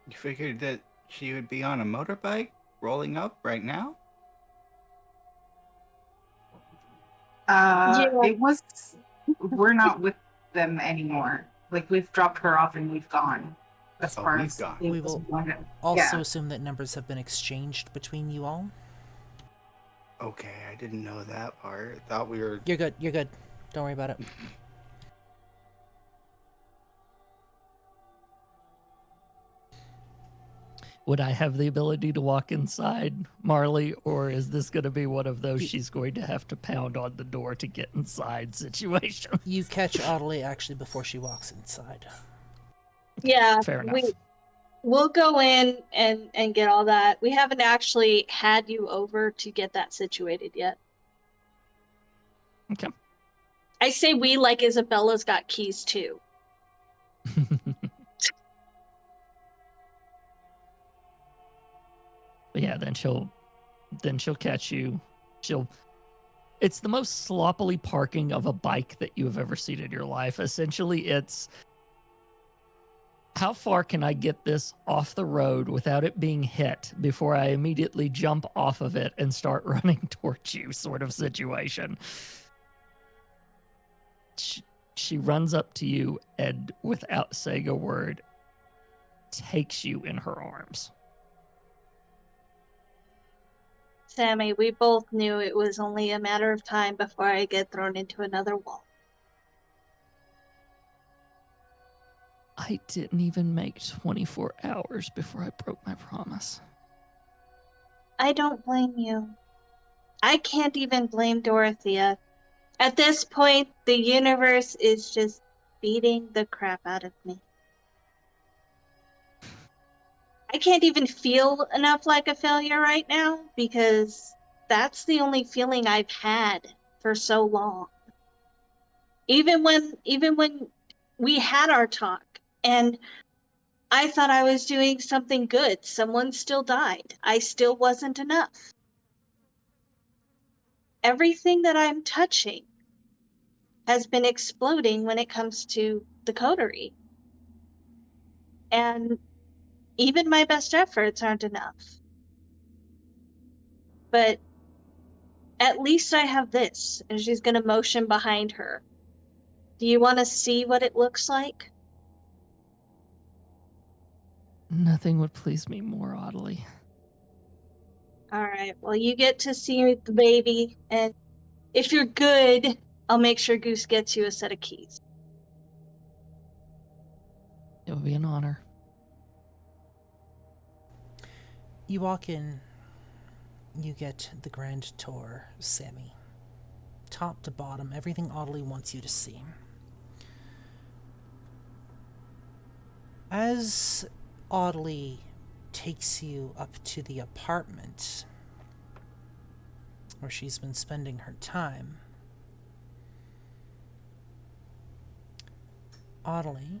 You figured that she would be on a motorbike rolling up right now? Yeah. It was. We're not with them anymore. Like we've dropped her off and we've gone. As far we've as gone. We will also assume that numbers have been exchanged between you all. Okay, I didn't know that part. I thought we were... You're good. Don't worry about it. Would I have the ability to walk inside, Marley, or is this going to be one of those she's going to have to pound on the door to get inside situation? You catch Audley actually before she walks inside. Yeah, Fair enough. We'll go in and get all that. We haven't actually had you over to get that situated yet. Okay. I say we like Isabella's got keys too. But yeah, then she'll catch you. It's the most sloppily parking of a bike that you have ever seen in your life. Essentially, it's how far can I get this off the road without it being hit before I immediately jump off of it and start running towards you sort of situation. She runs up to you and without saying a word takes you in her arms. Sammy, we both knew it was only a matter of time before I get thrown into another wall. I didn't even make 24 hours before I broke my promise. I don't blame you. I can't even blame Dorothea. At this point, the universe is just beating the crap out of me. I can't even feel enough like a failure right now because that's the only feeling I've had for so long. Even when we had our talk and I thought I was doing something good, someone still died. I still wasn't enough. Everything that I'm touching has been exploding when it comes to the coterie. And even my best efforts aren't enough. But at least I have this. And she's going to motion behind her. Do you want to see what it looks like? Nothing would please me more, Audley. All right. Well, you get to see the baby. And if you're good, I'll make sure Goose gets you a set of keys. It would be an honor. You walk in, you get the grand tour, Sammy. Top to bottom, everything Audley wants you to see. As Audley takes you up to the apartment where she's been spending her time, Audley,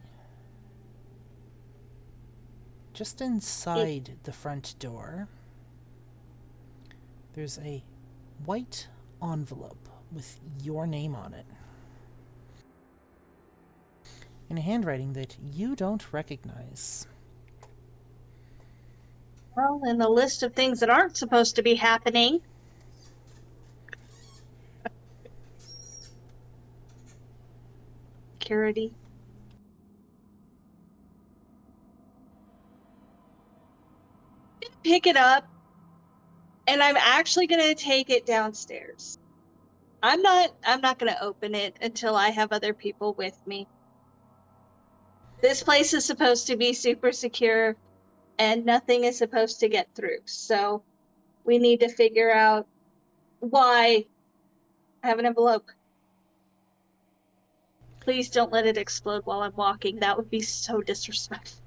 just inside the front door, there's a white envelope with your name on it, in a handwriting that you don't recognize. Well, in the list of things that aren't supposed to be happening. Security. Pick it up, and I'm actually gonna take it downstairs. I'm not gonna open it until I have other people with me. This place is supposed to be super secure, and nothing is supposed to get through. So we need to figure out why I have an envelope. Please don't let it explode while I'm walking. That would be so disrespectful.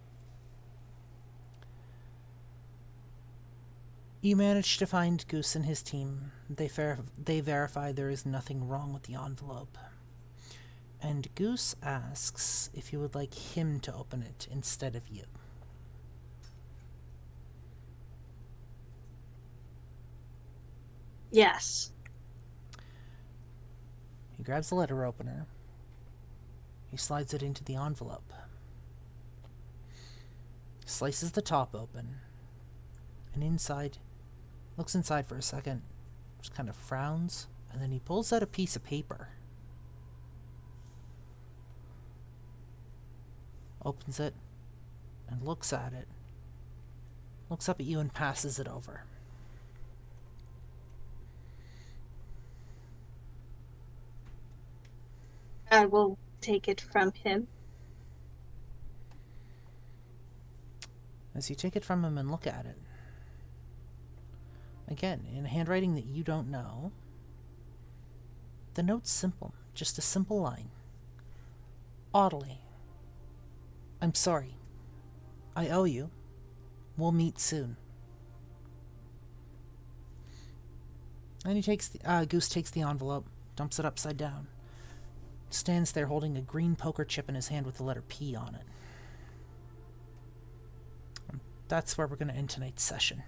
You manage to find Goose and his team. They verify there is nothing wrong with the envelope. And Goose asks if you would like him to open it instead of you. Yes. He grabs the letter opener. He slides it into the envelope. Slices the top open. And looks inside for a second, just kind of frowns, and then he pulls out a piece of paper. Opens it and looks at it. Looks up at you and passes it over. I will take it from him. As you take it from him and look at it, again, in a handwriting that you don't know, the note's simple, just a simple line. Audley, I'm sorry. I owe you. We'll meet soon. And Goose takes the envelope, dumps it upside down, stands there holding a green poker chip in his hand with the letter P on it. And that's where we're going to end tonight's session.